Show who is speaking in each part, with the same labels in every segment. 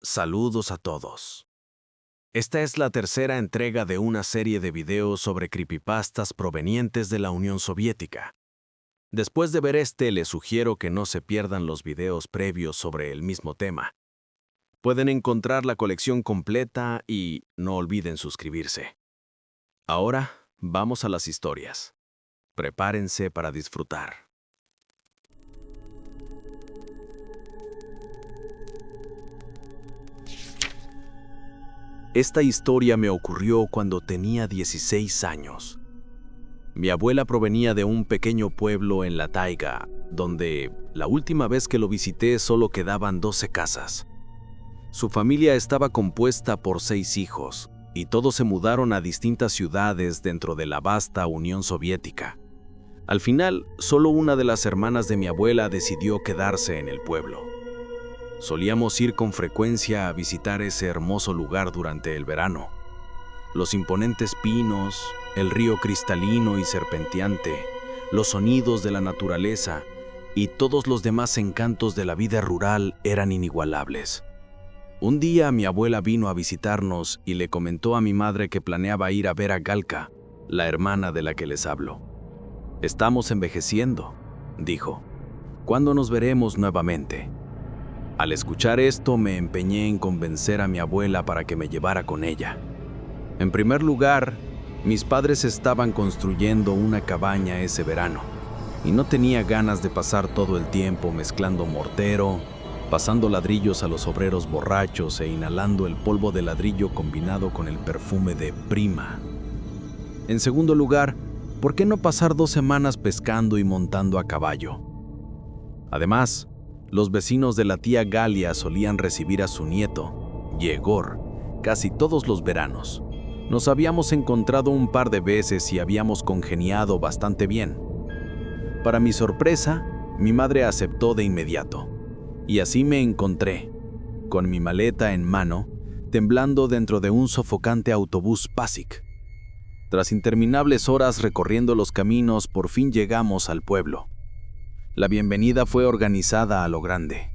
Speaker 1: Saludos a todos. Esta es la tercera entrega de una serie de videos sobre creepypastas provenientes de la Unión Soviética. Después de ver este, les sugiero que no se pierdan los videos previos sobre el mismo tema. Pueden encontrar la colección completa y no olviden suscribirse. Ahora, vamos a las historias. Prepárense para disfrutar. Esta historia me ocurrió cuando tenía 16 años. Mi abuela provenía de un pequeño pueblo en la taiga, donde la última vez que lo visité solo quedaban 12 casas. Su familia estaba compuesta por 6 hijos, y todos se mudaron a distintas ciudades dentro de la vasta Unión Soviética. Al final, solo una de las hermanas de mi abuela decidió quedarse en el pueblo. Solíamos ir con frecuencia a visitar ese hermoso lugar durante el verano. Los imponentes pinos, el río cristalino y serpenteante, los sonidos de la naturaleza y todos los demás encantos de la vida rural eran inigualables. Un día mi abuela vino a visitarnos y le comentó a mi madre que planeaba ir a ver a Galka, la hermana de la que les hablo. «Estamos envejeciendo», dijo. «¿Cuándo nos veremos nuevamente?» Al escuchar esto, me empeñé en convencer a mi abuela para que me llevara con ella. En primer lugar, mis padres estaban construyendo una cabaña ese verano, y no tenía ganas de pasar todo el tiempo mezclando mortero, pasando ladrillos a los obreros borrachos e inhalando el polvo de ladrillo combinado con el perfume de Prima. En segundo lugar, ¿por qué no pasar 2 semanas pescando y montando a caballo? Además, los vecinos de la tía Galia solían recibir a su nieto, Yegor, casi todos los veranos. Nos habíamos encontrado un par de veces y habíamos congeniado bastante bien. Para mi sorpresa, mi madre aceptó de inmediato. Y así me encontré, con mi maleta en mano, temblando dentro de un sofocante autobús Pasig. Tras interminables horas recorriendo los caminos, por fin llegamos al pueblo. La bienvenida fue organizada a lo grande.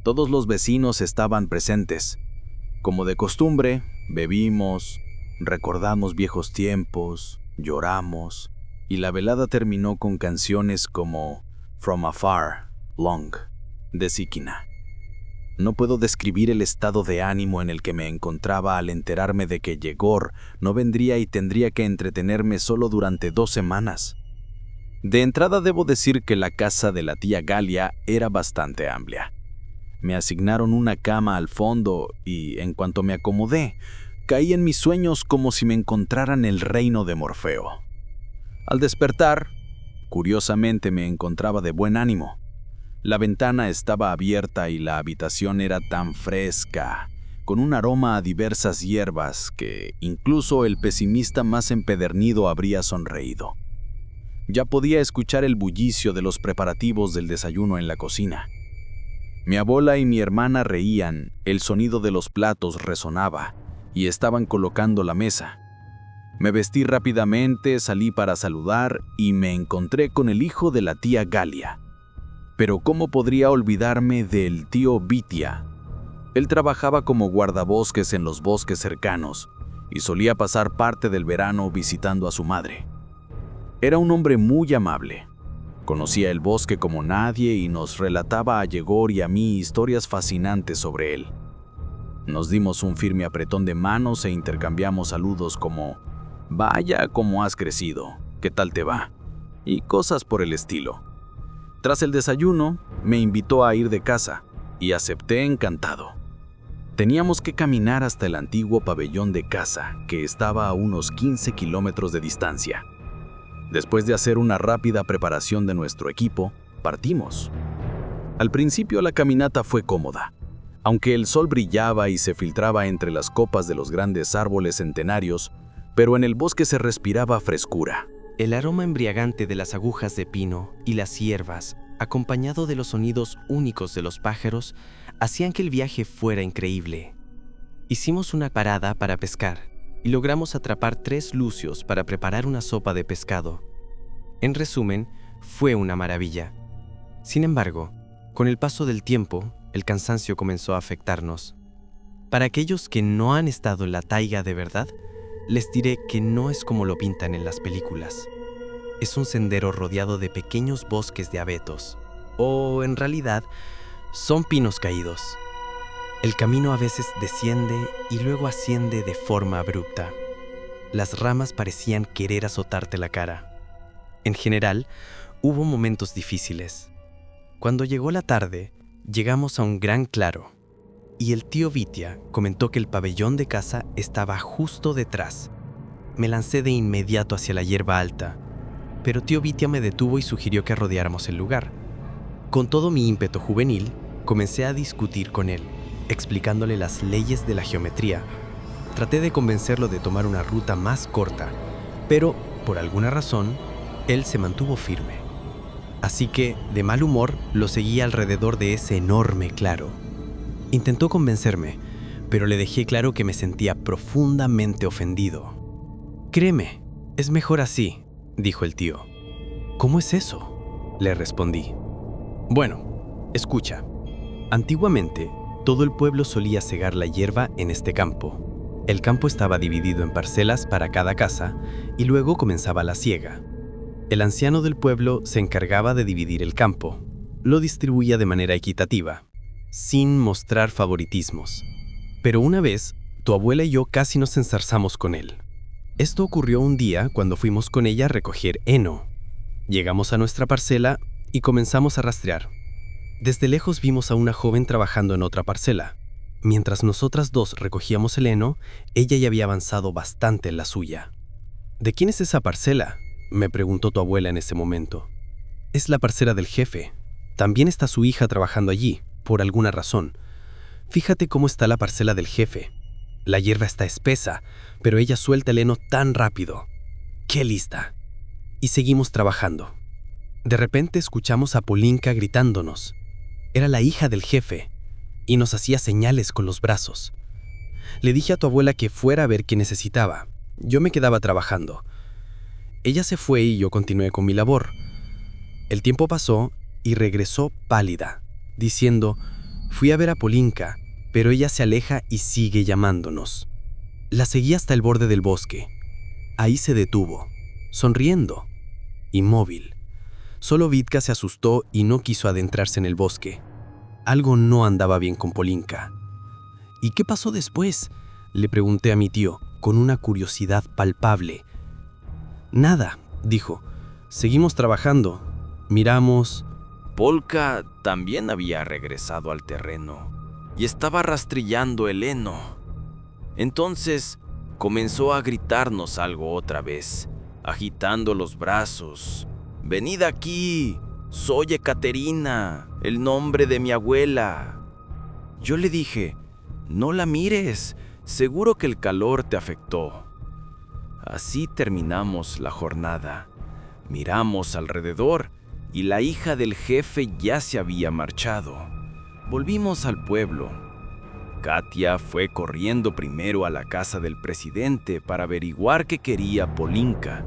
Speaker 1: Todos los vecinos estaban presentes. Como de costumbre, bebimos, recordamos viejos tiempos, lloramos, y la velada terminó con canciones como From Afar, Long, de Sikina. No puedo describir el estado de ánimo en el que me encontraba al enterarme de que Yegor no vendría y tendría que entretenerme solo durante 2 semanas. De entrada debo decir que la casa de la tía Galia era bastante amplia. Me asignaron una cama al fondo y, en cuanto me acomodé, caí en mis sueños como si me encontrara en el reino de Morfeo. Al despertar, curiosamente me encontraba de buen ánimo. La ventana estaba abierta y la habitación era tan fresca, con un aroma a diversas hierbas, que incluso el pesimista más empedernido habría sonreído. Ya podía escuchar el bullicio de los preparativos del desayuno en la cocina. Mi abuela y mi hermana reían, el sonido de los platos resonaba, y estaban colocando la mesa. Me vestí rápidamente, salí para saludar y me encontré con el hijo de la tía Galia. Pero ¿cómo podría olvidarme del tío Vitia? Él trabajaba como guardabosques en los bosques cercanos y solía pasar parte del verano visitando a su madre. Era un hombre muy amable. Conocía el bosque como nadie y nos relataba a Yegor y a mí historias fascinantes sobre él. Nos dimos un firme apretón de manos e intercambiamos saludos como «Vaya, cómo has crecido, ¿qué tal te va?» y cosas por el estilo. Tras el desayuno, me invitó a ir de casa y acepté encantado. Teníamos que caminar hasta el antiguo pabellón de caza, que estaba a unos 15 kilómetros de distancia. Después de hacer una rápida preparación de nuestro equipo, partimos. Al principio la caminata fue cómoda, aunque el sol brillaba y se filtraba entre las copas de los grandes árboles centenarios, pero en el bosque se respiraba frescura.
Speaker 2: El aroma embriagante de las agujas de pino y las hierbas, acompañado de los sonidos únicos de los pájaros, hacían que el viaje fuera increíble. Hicimos una parada para pescar y logramos atrapar 3 lucios para preparar una sopa de pescado. En resumen, fue una maravilla. Sin embargo, con el paso del tiempo, el cansancio comenzó a afectarnos. Para aquellos que no han estado en la taiga de verdad, les diré que no es como lo pintan en las películas. Es un sendero rodeado de pequeños bosques de abetos, o en realidad son pinos caídos. El camino a veces desciende y luego asciende de forma abrupta. Las ramas parecían querer azotarte la cara. En general, hubo momentos difíciles. Cuando llegó la tarde, llegamos a un gran claro, y el tío Vitia comentó que el pabellón de caza estaba justo detrás. Me lancé de inmediato hacia la hierba alta, pero tío Vitia me detuvo y sugirió que rodeáramos el lugar. Con todo mi ímpetu juvenil, comencé a discutir con él, explicándole las leyes de la geometría. Traté de convencerlo de tomar una ruta más corta, pero, por alguna razón, él se mantuvo firme. Así que, de mal humor, lo seguí alrededor de ese enorme claro. Intentó convencerme, pero le dejé claro que me sentía profundamente ofendido. «Créeme, es mejor así», dijo el tío. «¿Cómo es eso?», le respondí. «Bueno, escucha. Antiguamente, todo el pueblo solía segar la hierba en este campo. El campo estaba dividido en parcelas para cada casa y luego comenzaba la siega. El anciano del pueblo se encargaba de dividir el campo. Lo distribuía de manera equitativa, sin mostrar favoritismos. Pero una vez, tu abuela y yo casi nos enzarzamos con él. Esto ocurrió un día cuando fuimos con ella a recoger heno. Llegamos a nuestra parcela y comenzamos a rastrear. Desde lejos vimos a una joven trabajando en otra parcela. Mientras nosotras dos recogíamos el heno, ella ya había avanzado bastante en la suya. «¿De quién es esa parcela?», me preguntó tu abuela en ese momento. «Es la parcela del jefe. También está su hija trabajando allí, por alguna razón. Fíjate cómo está la parcela del jefe. La hierba está espesa, pero ella suelta el heno tan rápido. ¡Qué lista!». Y seguimos trabajando. De repente escuchamos a Polinka gritándonos. Era la hija del jefe, y nos hacía señales con los brazos. Le dije a tu abuela que fuera a ver qué necesitaba. Yo me quedaba trabajando. Ella se fue y yo continué con mi labor. El tiempo pasó y regresó pálida, diciendo: «Fui a ver a Polinka, pero ella se aleja y sigue llamándonos». La seguí hasta el borde del bosque. Ahí se detuvo, sonriendo, inmóvil. Solo Vitka se asustó y no quiso adentrarse en el bosque. Algo no andaba bien con Polinka. «¿Y qué pasó después?», le pregunté a mi tío, con una curiosidad palpable. «Nada», dijo. «Seguimos trabajando. Miramos».
Speaker 1: Polka también había regresado al terreno y estaba rastrillando el heno. Entonces comenzó a gritarnos algo otra vez, agitando los brazos. «Venid aquí, soy Ekaterina, el nombre de mi abuela». Yo le dije: «No la mires, seguro que el calor te afectó». Así terminamos la jornada. Miramos alrededor y la hija del jefe ya se había marchado. Volvimos al pueblo. Katia fue corriendo primero a la casa del presidente para averiguar qué quería Polinka.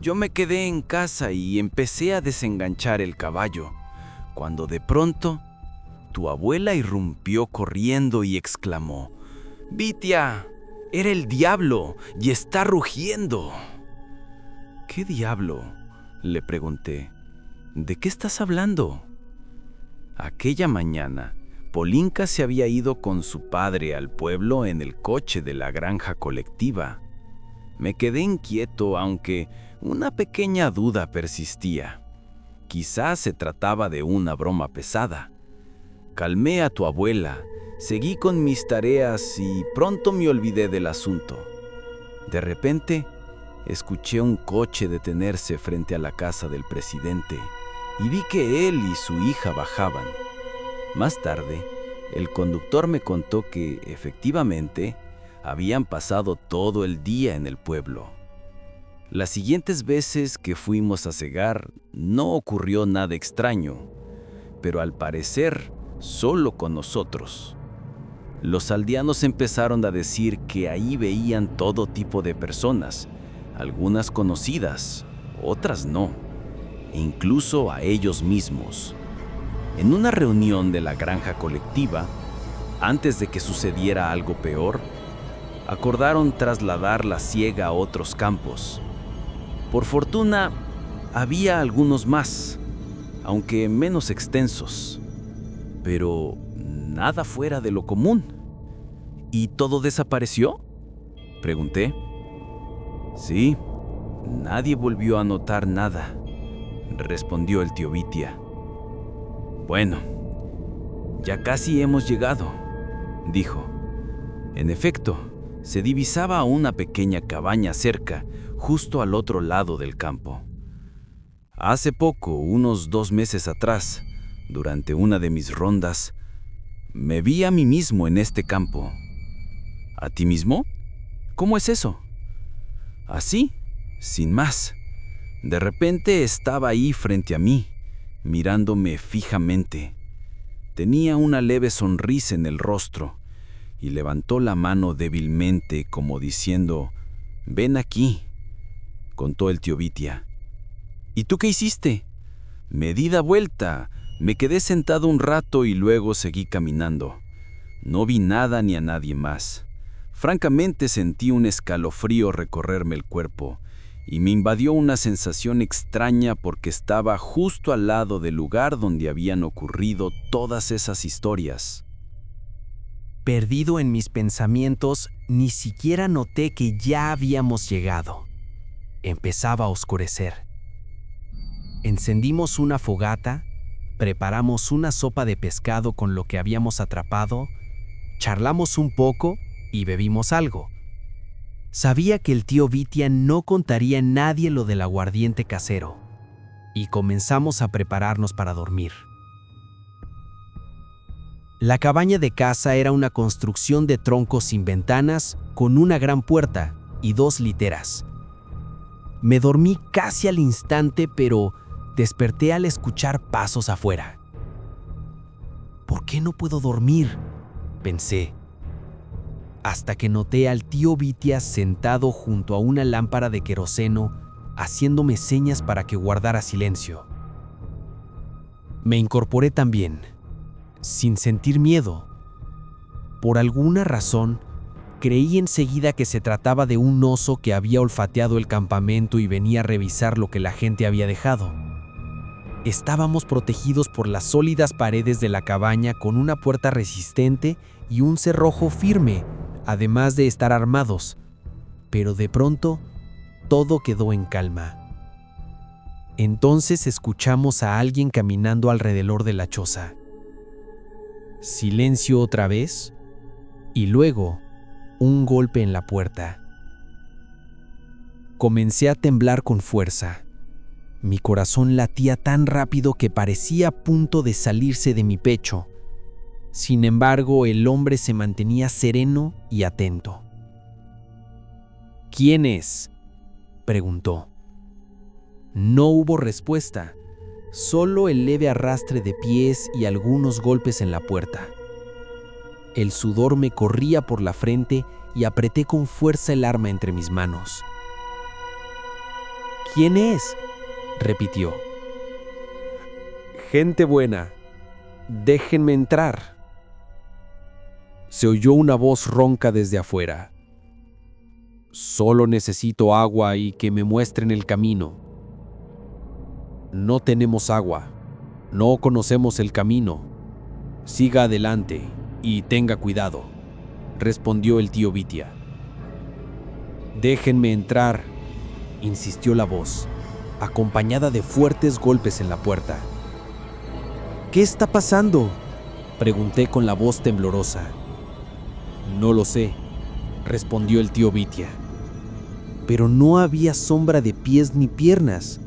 Speaker 1: Yo me quedé en casa y empecé a desenganchar el caballo, cuando de pronto tu abuela irrumpió corriendo y exclamó: «Vitia, era el diablo y está rugiendo». «¿Qué diablo?», le pregunté. «¿De qué estás hablando?». Aquella mañana, Polinka se había ido con su padre al pueblo en el coche de la granja colectiva. Me quedé inquieto, aunque una pequeña duda persistía. Quizás se trataba de una broma pesada. Calmé a tu abuela, seguí con mis tareas y pronto me olvidé del asunto. De repente, escuché un coche detenerse frente a la casa del presidente y vi que él y su hija bajaban. Más tarde, el conductor me contó que, efectivamente, habían pasado todo el día en el pueblo. Las siguientes veces que fuimos a segar, no ocurrió nada extraño, pero al parecer, solo con nosotros. Los aldeanos empezaron a decir que ahí veían todo tipo de personas, algunas conocidas, otras no, e incluso a ellos mismos. En una reunión de la granja colectiva, Antes de que sucediera algo peor, acordaron trasladar la siega a otros campos. Por fortuna, había algunos más, aunque menos extensos, pero nada fuera de lo común. ¿Y todo desapareció?, pregunté. Sí, nadie volvió a notar nada, respondió el tío Vitia. Bueno, ya casi hemos llegado, dijo. En efecto, se divisaba una pequeña cabaña cerca, justo al otro lado del campo. Hace poco, unos 2 meses atrás, durante una de mis rondas, me vi a mí mismo en este campo. ¿A ti mismo? ¿Cómo es eso? Así, sin más. De repente estaba ahí frente a mí, mirándome fijamente. Tenía una leve sonrisa en el rostro y levantó la mano débilmente como diciendo: «Ven aquí», contó el tío Vitia. ¿Y tú qué hiciste? Me di la vuelta, me quedé sentado un rato y luego seguí caminando. No vi nada ni a nadie más. Francamente sentí un escalofrío recorrerme el cuerpo y me invadió una sensación extraña porque estaba justo al lado del lugar donde habían ocurrido todas esas historias.
Speaker 2: Perdido en mis pensamientos, ni siquiera noté que ya habíamos llegado. Empezaba a oscurecer. Encendimos una fogata, preparamos una sopa de pescado con lo que habíamos atrapado, charlamos un poco y bebimos algo. Sabía que el tío Vitia no contaría a nadie lo del aguardiente casero, y comenzamos a prepararnos para dormir. La cabaña de casa era una construcción de troncos sin ventanas, con una gran puerta y 2 literas. Me dormí casi al instante, pero desperté al escuchar pasos afuera. ¿Por qué no puedo dormir?, pensé, hasta que noté al tío Vitia sentado junto a una lámpara de queroseno, haciéndome señas para que guardara silencio. Me incorporé también, sin sentir miedo. Por alguna razón, creí enseguida que se trataba de un oso que había olfateado el campamento y venía a revisar lo que la gente había dejado. Estábamos protegidos por las sólidas paredes de la cabaña con una puerta resistente y un cerrojo firme, además de estar armados, pero de pronto todo quedó en calma. Entonces escuchamos a alguien caminando alrededor de la choza. Silencio otra vez, y luego un golpe en la puerta. Comencé a temblar con fuerza. Mi corazón latía tan rápido que parecía a punto de salirse de mi pecho. Sin embargo, el hombre se mantenía sereno y atento. ¿Quién es?, preguntó. No hubo respuesta, solo el leve arrastre de pies y algunos golpes en la puerta. El sudor me corría por la frente y apreté con fuerza el arma entre mis manos. ¿Quién es?, repitió. Gente buena, déjenme entrar. Se oyó una voz ronca desde afuera. Solo necesito agua y que me muestren el camino. No tenemos agua, no conocemos el camino. Siga adelante y tenga cuidado, respondió el tío Vitia. Déjenme entrar, insistió la voz, acompañada de fuertes golpes en la puerta. ¿Qué está pasando?, pregunté con la voz temblorosa. No lo sé, respondió el tío Vitia. Pero no había sombra de pies ni piernas.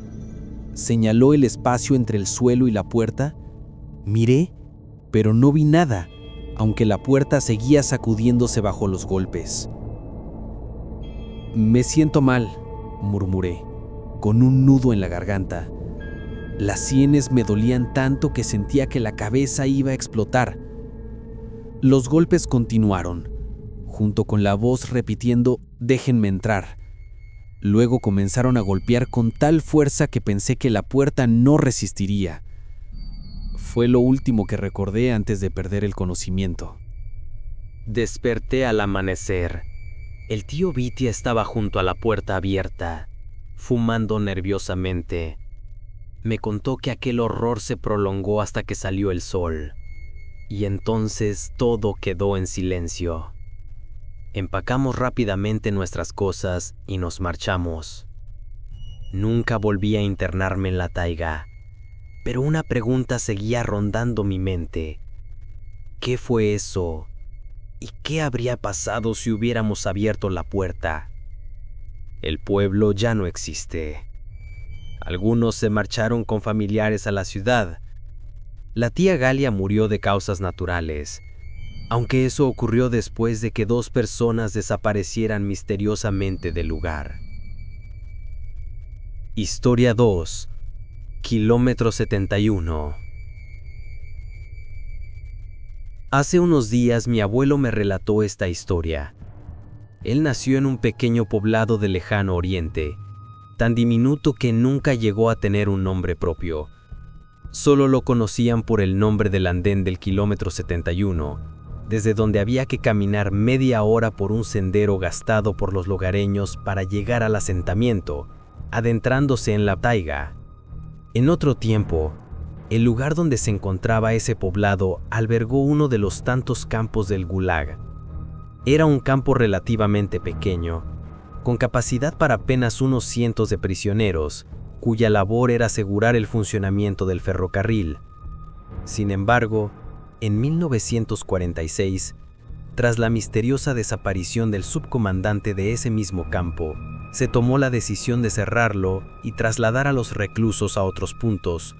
Speaker 2: Señaló el espacio entre el suelo y la puerta. Miré, pero no vi nada, aunque la puerta seguía sacudiéndose bajo los golpes. Me siento mal, murmuré, con un nudo en la garganta. Las sienes me dolían tanto que sentía que la cabeza iba a explotar. Los golpes continuaron, junto con la voz repitiendo «déjenme entrar». Luego comenzaron a golpear con tal fuerza que pensé que la puerta no resistiría. Fue lo último que recordé antes de perder el conocimiento.
Speaker 3: Desperté al amanecer. El tío Vitia estaba junto a la puerta abierta, fumando nerviosamente. Me contó que aquel horror se prolongó hasta que salió el sol, y entonces todo quedó en silencio. Empacamos rápidamente nuestras cosas y nos marchamos. Nunca volví a internarme en la taiga, pero una pregunta seguía rondando mi mente. ¿Qué fue eso? ¿Y qué habría pasado si hubiéramos abierto la puerta? El pueblo ya no existe. Algunos se marcharon con familiares a la ciudad. La tía Galia murió de causas naturales, aunque eso ocurrió después de que 2 personas desaparecieran misteriosamente del lugar. Historia 2. Kilómetro 71. Hace unos días mi abuelo me relató esta historia. Él nació en un pequeño poblado del lejano oriente, tan diminuto que nunca llegó a tener un nombre propio. Solo lo conocían por el nombre del andén del kilómetro 71, desde donde había que caminar media hora por un sendero gastado por los lugareños para llegar al asentamiento, adentrándose en la taiga. En otro tiempo, el lugar donde se encontraba ese poblado albergó uno de los tantos campos del Gulag. Era un campo relativamente pequeño, con capacidad para apenas unos cientos de prisioneros, cuya labor era asegurar el funcionamiento del ferrocarril. Sin embargo, en 1946, tras la misteriosa desaparición del subcomandante de ese mismo campo, se tomó la decisión de cerrarlo y trasladar a los reclusos a otros puntos.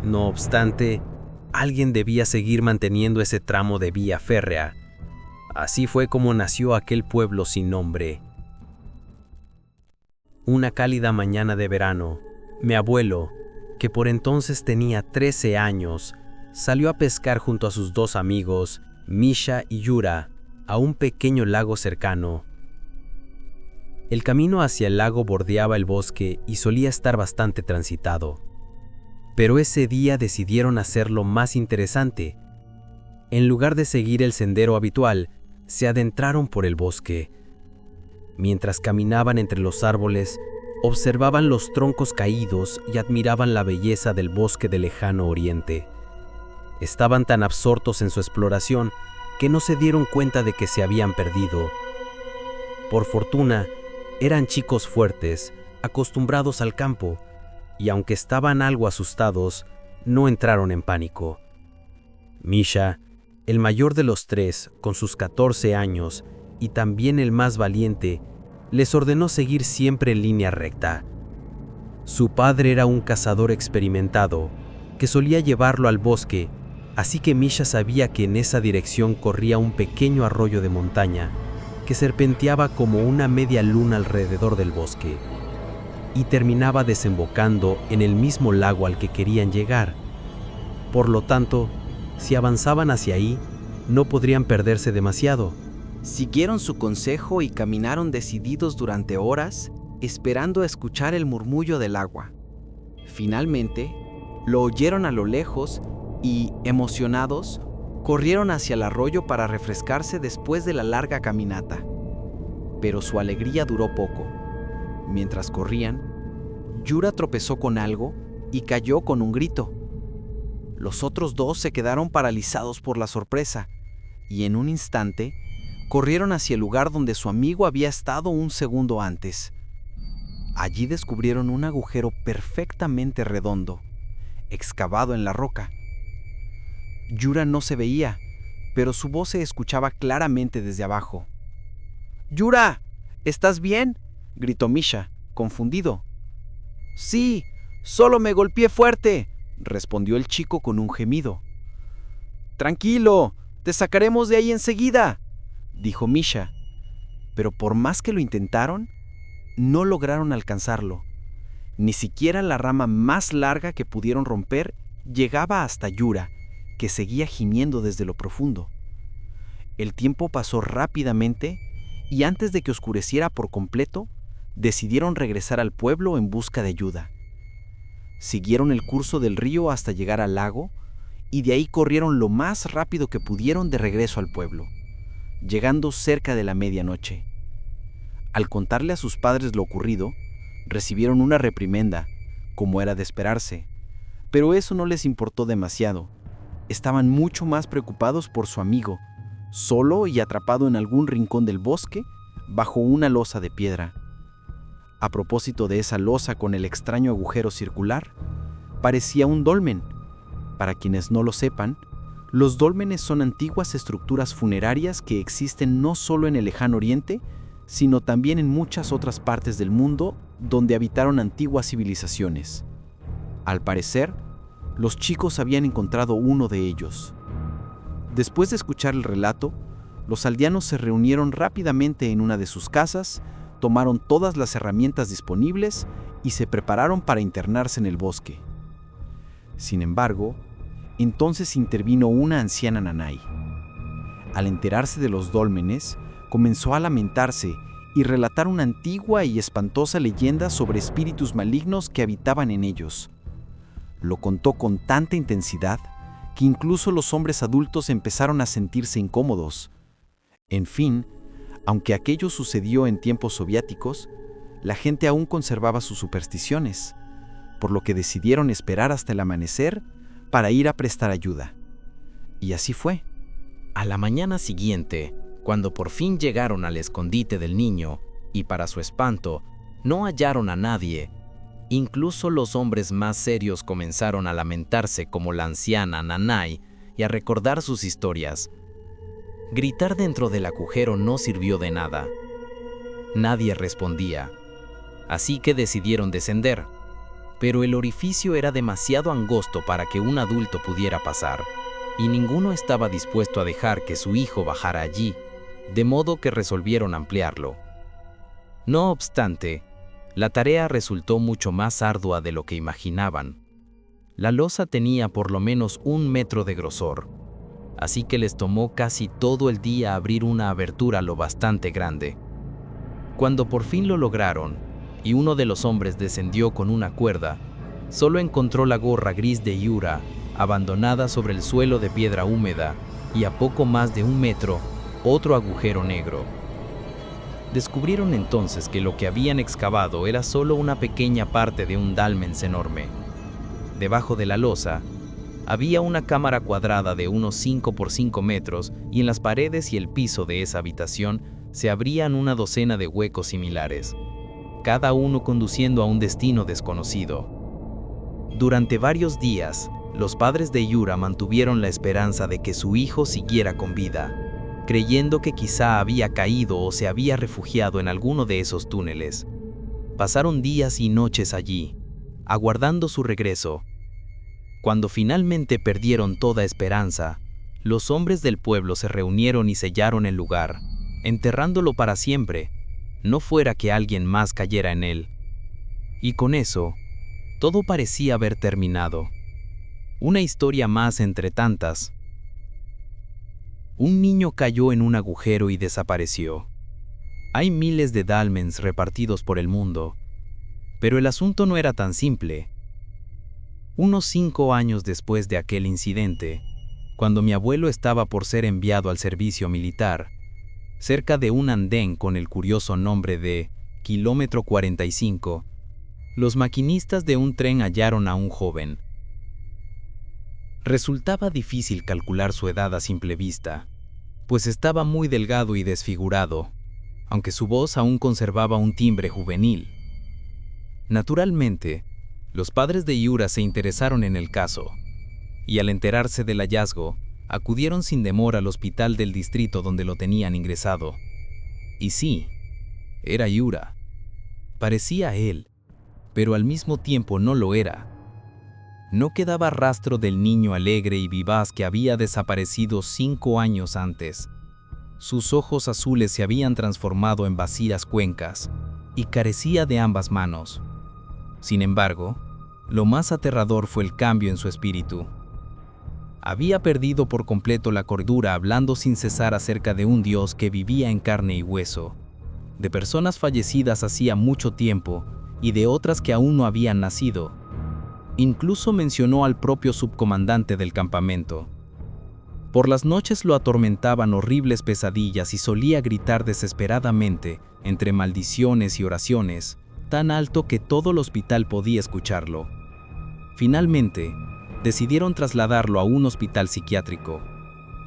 Speaker 3: No obstante, alguien debía seguir manteniendo ese tramo de vía férrea. Así fue como nació aquel pueblo sin nombre. Una cálida mañana de verano, mi abuelo, que por entonces tenía 13 años, salió a pescar junto a sus 2 amigos, Misha y Yura, a un pequeño lago cercano. El camino hacia el lago bordeaba el bosque y solía estar bastante transitado. Pero ese día decidieron hacerlo más interesante. En lugar de seguir el sendero habitual, se adentraron por el bosque. Mientras caminaban entre los árboles, observaban los troncos caídos y admiraban la belleza del bosque del lejano oriente. Estaban tan absortos en su exploración que no se dieron cuenta de que se habían perdido. Por fortuna, eran chicos fuertes, acostumbrados al campo, y aunque estaban algo asustados, no entraron en pánico. Misha, el mayor de los 3, con sus 14 años, y también el más valiente, les ordenó seguir siempre en línea recta. Su padre era un cazador experimentado, que solía llevarlo al bosque, así que Misha sabía que en esa dirección corría un pequeño arroyo de montaña, que serpenteaba como una media luna alrededor del bosque, y terminaba desembocando en el mismo lago al que querían llegar. Por lo tanto, si avanzaban hacia ahí, no podrían perderse demasiado.
Speaker 4: Siguieron su consejo y caminaron decididos durante horas, esperando a escuchar el murmullo del agua. Finalmente, lo oyeron a lo lejos y, emocionados, corrieron hacia el arroyo para refrescarse después de la larga caminata. Pero su alegría duró poco. Mientras corrían, Yura tropezó con algo y cayó con un grito. Los otros 2 se quedaron paralizados por la sorpresa y en un instante corrieron hacia el lugar donde su amigo había estado un segundo antes. Allí descubrieron un agujero perfectamente redondo, excavado en la roca. Yura no se veía, pero su voz se escuchaba claramente desde abajo. ¡Yura! ¿Estás bien?, gritó Misha, confundido. «Sí, solo me golpeé fuerte», respondió el chico con un gemido. «Tranquilo, te sacaremos de ahí enseguida», dijo Misha. Pero por más que lo intentaron, no lograron alcanzarlo. Ni siquiera la rama más larga que pudieron romper llegaba hasta Yura, que seguía gimiendo desde lo profundo. El tiempo pasó rápidamente y antes de que oscureciera por completo, decidieron regresar al pueblo en busca de ayuda. Siguieron el curso del río hasta llegar al lago y de ahí corrieron lo más rápido que pudieron de regreso al pueblo, llegando cerca de la medianoche. Al contarle a sus padres lo ocurrido, recibieron una reprimenda, como era de esperarse, pero eso no les importó demasiado. Estaban mucho más preocupados por su amigo, solo y atrapado en algún rincón del bosque, bajo una losa de piedra. A propósito de esa losa con el extraño agujero circular, parecía un dolmen. Para quienes no lo sepan, los dólmenes son antiguas estructuras funerarias que existen no solo en el lejano oriente, sino también en muchas otras partes del mundo donde habitaron antiguas civilizaciones. Al parecer, los chicos habían encontrado uno de ellos. Después de escuchar el relato, los aldeanos se reunieron rápidamente en una de sus casas, tomaron todas las herramientas disponibles y se prepararon para internarse en el bosque. Sin embargo, entonces intervino una anciana nanay. Al enterarse de los dólmenes, comenzó a lamentarse y relatar una antigua y espantosa leyenda sobre espíritus malignos que habitaban en ellos. Lo contó con tanta intensidad que incluso los hombres adultos empezaron a sentirse incómodos. En fin, aunque aquello sucedió en tiempos soviéticos, la gente aún conservaba sus supersticiones, por lo que decidieron esperar hasta el amanecer para ir a prestar ayuda. Y así fue.
Speaker 5: A la mañana siguiente, cuando por fin llegaron al escondite del niño, y para su espanto, no hallaron a nadie, incluso los hombres más serios comenzaron a lamentarse como la anciana Nanay y a recordar sus historias. Gritar dentro del agujero no sirvió de nada. Nadie respondía, así que decidieron descender, pero el orificio era demasiado angosto para que un adulto pudiera pasar, y ninguno estaba dispuesto a dejar que su hijo bajara allí, de modo que resolvieron ampliarlo. No obstante, la tarea resultó mucho más ardua de lo que imaginaban. La losa tenía por lo menos 1 metro de grosor, así que les tomó casi todo el día abrir una abertura lo bastante grande. Cuando por fin lo lograron, y uno de los hombres descendió con una cuerda, solo encontró la gorra gris de Yura, abandonada sobre el suelo de piedra húmeda, y a poco más de 1 metro, otro agujero negro. Descubrieron entonces que lo que habían excavado era solo una pequeña parte de un dálmen enorme. Debajo de la losa, había una cámara cuadrada de unos 5 por 5 metros y en las paredes y el piso de esa habitación se abrían una docena de huecos similares, cada uno conduciendo a un destino desconocido. Durante varios días, los padres de Yura mantuvieron la esperanza de que su hijo siguiera con vida, creyendo que quizá había caído o se había refugiado en alguno de esos túneles. Pasaron días y noches allí, aguardando su regreso. Cuando finalmente perdieron toda esperanza, los hombres del pueblo se reunieron y sellaron el lugar, enterrándolo para siempre, no fuera que alguien más cayera en él. Y con eso, todo parecía haber terminado. Una historia más entre tantas. Un niño cayó en un agujero y desapareció. Hay miles de dálmens repartidos por el mundo, pero el asunto no era tan simple. Unos 5 años después de aquel incidente, cuando mi abuelo estaba por ser enviado al servicio militar, cerca de un andén con el curioso nombre de Kilómetro 45, los maquinistas de un tren hallaron a un joven. Resultaba difícil calcular su edad a simple vista, pues estaba muy delgado y desfigurado, aunque su voz aún conservaba un timbre juvenil. Naturalmente, los padres de Yura se interesaron en el caso, y al enterarse del hallazgo, acudieron sin demora al hospital del distrito donde lo tenían ingresado. Y sí, era Yura. Parecía él, pero al mismo tiempo no lo era. No quedaba rastro del niño alegre y vivaz que había desaparecido 5 años antes. Sus ojos azules se habían transformado en vacías cuencas, y carecía de ambas manos. Sin embargo, lo más aterrador fue el cambio en su espíritu. Había perdido por completo la cordura hablando sin cesar acerca de un Dios que vivía en carne y hueso, de personas fallecidas hacía mucho tiempo y de otras que aún no habían nacido. Incluso mencionó al propio subcomandante del campamento. Por las noches lo atormentaban horribles pesadillas y solía gritar desesperadamente, entre maldiciones y oraciones, tan alto que todo el hospital podía escucharlo. Finalmente, decidieron trasladarlo a un hospital psiquiátrico.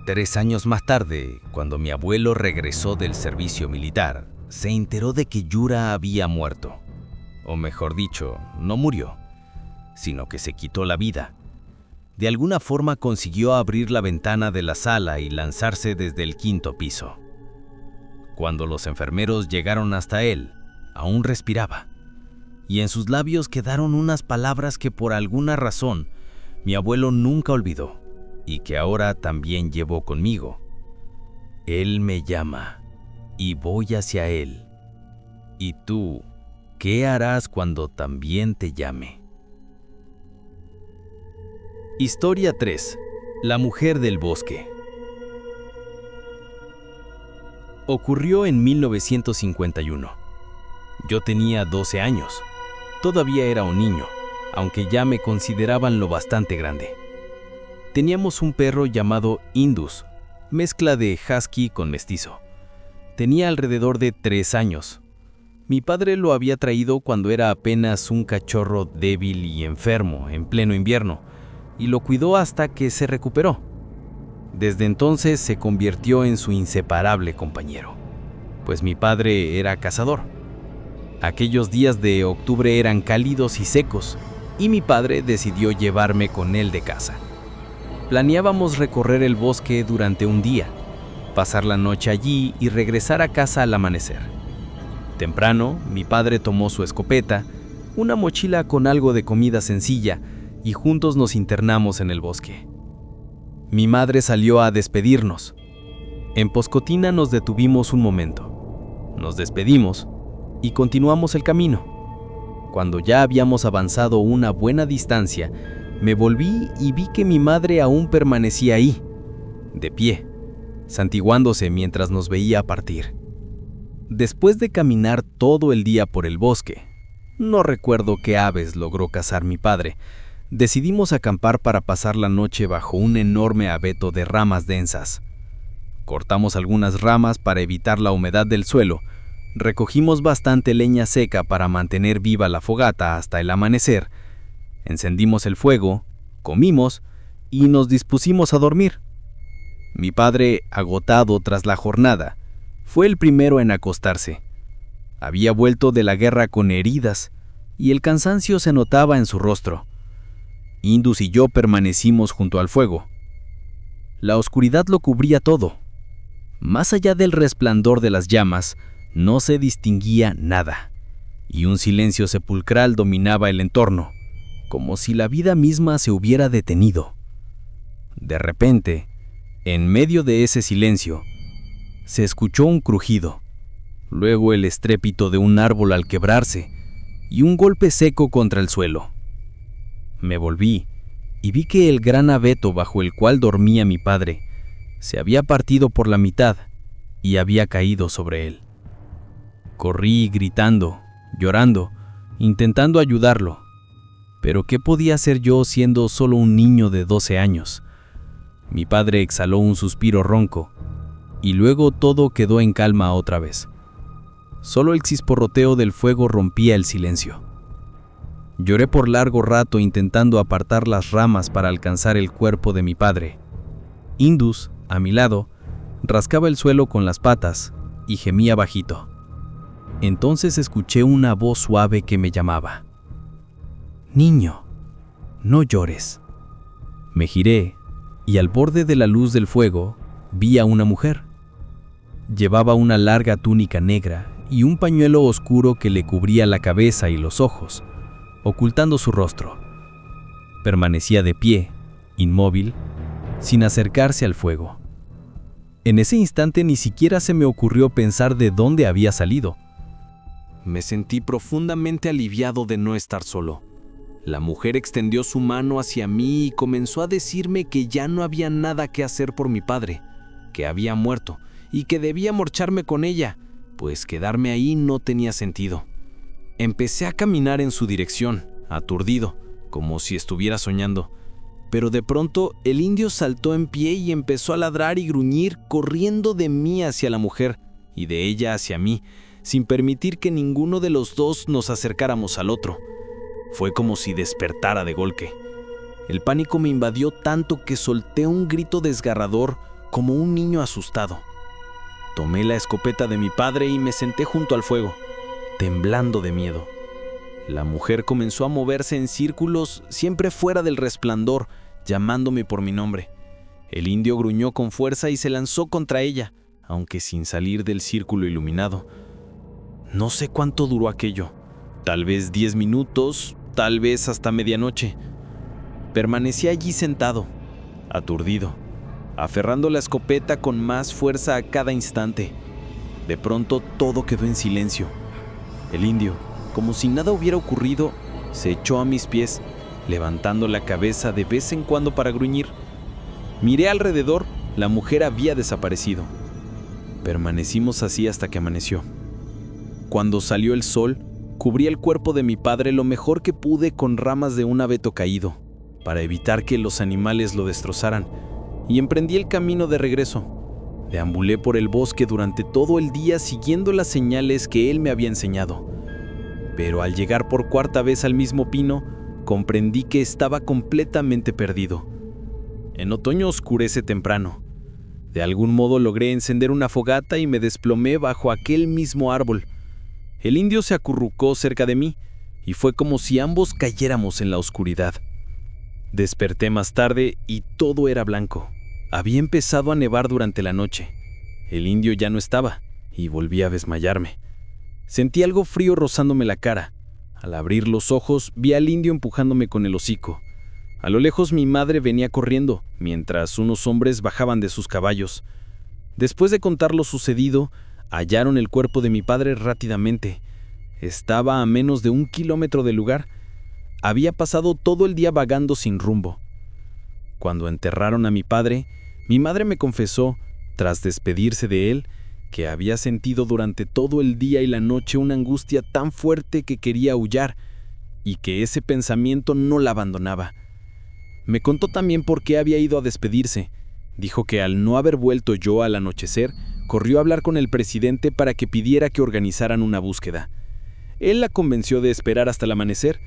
Speaker 6: 3 años más tarde, cuando mi abuelo regresó del servicio militar, se enteró de que Yura había muerto. O mejor dicho, no murió, sino que se quitó la vida. De alguna forma consiguió abrir la ventana de la sala y lanzarse desde el 5º piso. Cuando los enfermeros llegaron hasta él, aún respiraba, y en sus labios quedaron unas palabras que por alguna razón mi abuelo nunca olvidó, y que ahora también llevo conmigo. Él me llama, y voy hacia él. ¿Y tú, qué harás cuando también te llame?
Speaker 3: Historia 3. La mujer del bosque. Ocurrió en 1951. Yo tenía 12 años. Todavía era un niño, aunque ya me consideraban lo bastante grande. Teníamos un perro llamado Indus, mezcla de husky con mestizo. Tenía alrededor de 3 años. Mi padre lo había traído cuando era apenas un cachorro débil y enfermo, en pleno invierno, y lo cuidó hasta que se recuperó. Desde entonces se convirtió en su inseparable compañero, pues mi padre era cazador. Aquellos días de octubre eran cálidos y secos, y mi padre decidió llevarme con él de caza. Planeábamos recorrer el bosque durante un día, pasar la noche allí y regresar a casa al amanecer. Temprano, mi padre tomó su escopeta, una mochila con algo de comida sencilla, y juntos nos internamos en el bosque. Mi madre salió a despedirnos. En Poscotina nos detuvimos un momento. Nos despedimos y continuamos el camino. Cuando ya habíamos avanzado una buena distancia, me volví y vi que mi madre aún permanecía ahí, de pie, santiguándose mientras nos veía partir. Después de caminar todo el día por el bosque, no recuerdo qué aves logró cazar mi padre, decidimos acampar para pasar la noche bajo un enorme abeto de ramas densas. Cortamos algunas ramas para evitar la humedad del suelo, recogimos bastante leña seca para mantener viva la fogata hasta el amanecer, encendimos el fuego, comimos y nos dispusimos a dormir. Mi padre, agotado tras la jornada, fue el primero en acostarse. Había vuelto de la guerra con heridas y el cansancio se notaba en su rostro. Indus y yo permanecimos junto al fuego. La oscuridad lo cubría todo. Más allá del resplandor de las llamas, no se distinguía nada, y un silencio sepulcral dominaba el entorno, como si la vida misma se hubiera detenido. De repente, en medio de ese silencio, se escuchó un crujido, luego el estrépito de un árbol al quebrarse y un golpe seco contra el suelo. Me volví y vi que el gran abeto bajo el cual dormía mi padre se había partido por la mitad y había caído sobre él. Corrí gritando, llorando, intentando ayudarlo. Pero ¿qué podía hacer yo siendo solo un niño de 12 años? Mi padre exhaló un suspiro ronco y luego todo quedó en calma otra vez. Solo el chisporroteo del fuego rompía el silencio. Lloré por largo rato intentando apartar las ramas para alcanzar el cuerpo de mi padre. Indus, a mi lado, rascaba el suelo con las patas y gemía bajito. Entonces escuché una voz suave que me llamaba. «Niño, no llores». Me giré y al borde de la luz del fuego vi a una mujer. Llevaba una larga túnica negra y un pañuelo oscuro que le cubría la cabeza y los ojos, ocultando su rostro. Permanecía de pie, inmóvil, sin acercarse al fuego. En ese instante ni siquiera se me ocurrió pensar de dónde había salido. Me sentí profundamente aliviado de no estar solo. La mujer extendió su mano hacia mí y comenzó a decirme que ya no había nada que hacer por mi padre, que había muerto y que debía marcharme con ella, pues quedarme ahí no tenía sentido. Empecé a caminar en su dirección, aturdido,
Speaker 1: como si estuviera soñando. Pero de pronto el indio saltó en pie y empezó a ladrar y gruñir, corriendo de mí hacia la mujer y de ella hacia mí, sin permitir que ninguno de los dos nos acercáramos al otro. Fue como si despertara de golpe. El pánico me invadió tanto que solté un grito desgarrador como un niño asustado. Tomé la escopeta de mi padre y me senté junto al fuego, temblando de miedo. La mujer comenzó a moverse en círculos, siempre fuera del resplandor, llamándome por mi nombre. El indio gruñó con fuerza y se lanzó contra ella, aunque sin salir del círculo iluminado. No sé cuánto duró aquello, tal vez 10 minutos, tal vez hasta medianoche. Permanecí allí sentado, aturdido, aferrando la escopeta con más fuerza a cada instante. De pronto todo quedó en silencio. El indio, como si nada hubiera ocurrido, se echó a mis pies, levantando la cabeza de vez en cuando para gruñir. Miré alrededor, la mujer había desaparecido. Permanecimos así hasta que amaneció. Cuando salió el sol, cubrí el cuerpo de mi padre lo mejor que pude con ramas de un abeto caído, para evitar que los animales lo destrozaran, y emprendí el camino de regreso. Deambulé por el bosque durante todo el día siguiendo las señales que él me había enseñado. Pero al llegar por cuarta vez al mismo pino, comprendí que estaba completamente perdido. En otoño oscurece temprano. De algún modo logré encender una fogata y me desplomé bajo aquel mismo árbol. El indio se acurrucó cerca de mí y fue como si ambos cayéramos en la oscuridad. Desperté más tarde y todo era blanco. Había empezado a nevar durante la noche. El indio ya no estaba y volví a desmayarme. Sentí algo frío rozándome la cara. Al abrir los ojos, vi al indio empujándome con el hocico. A lo lejos mi madre venía corriendo, mientras unos hombres bajaban de sus caballos. Después de contar lo sucedido, hallaron el cuerpo de mi padre rápidamente. Estaba a menos de 1 kilómetro del lugar. Había pasado todo el día vagando sin rumbo. Cuando enterraron a mi padre, mi madre me confesó, tras despedirse de él, que había sentido durante todo el día y la noche una angustia tan fuerte que quería aullar, y que ese pensamiento no la abandonaba. Me contó también por qué había ido a despedirse. Dijo que al no haber vuelto yo al anochecer, corrió a hablar con el presidente para que pidiera que organizaran una búsqueda. Él la convenció de esperar hasta el amanecer,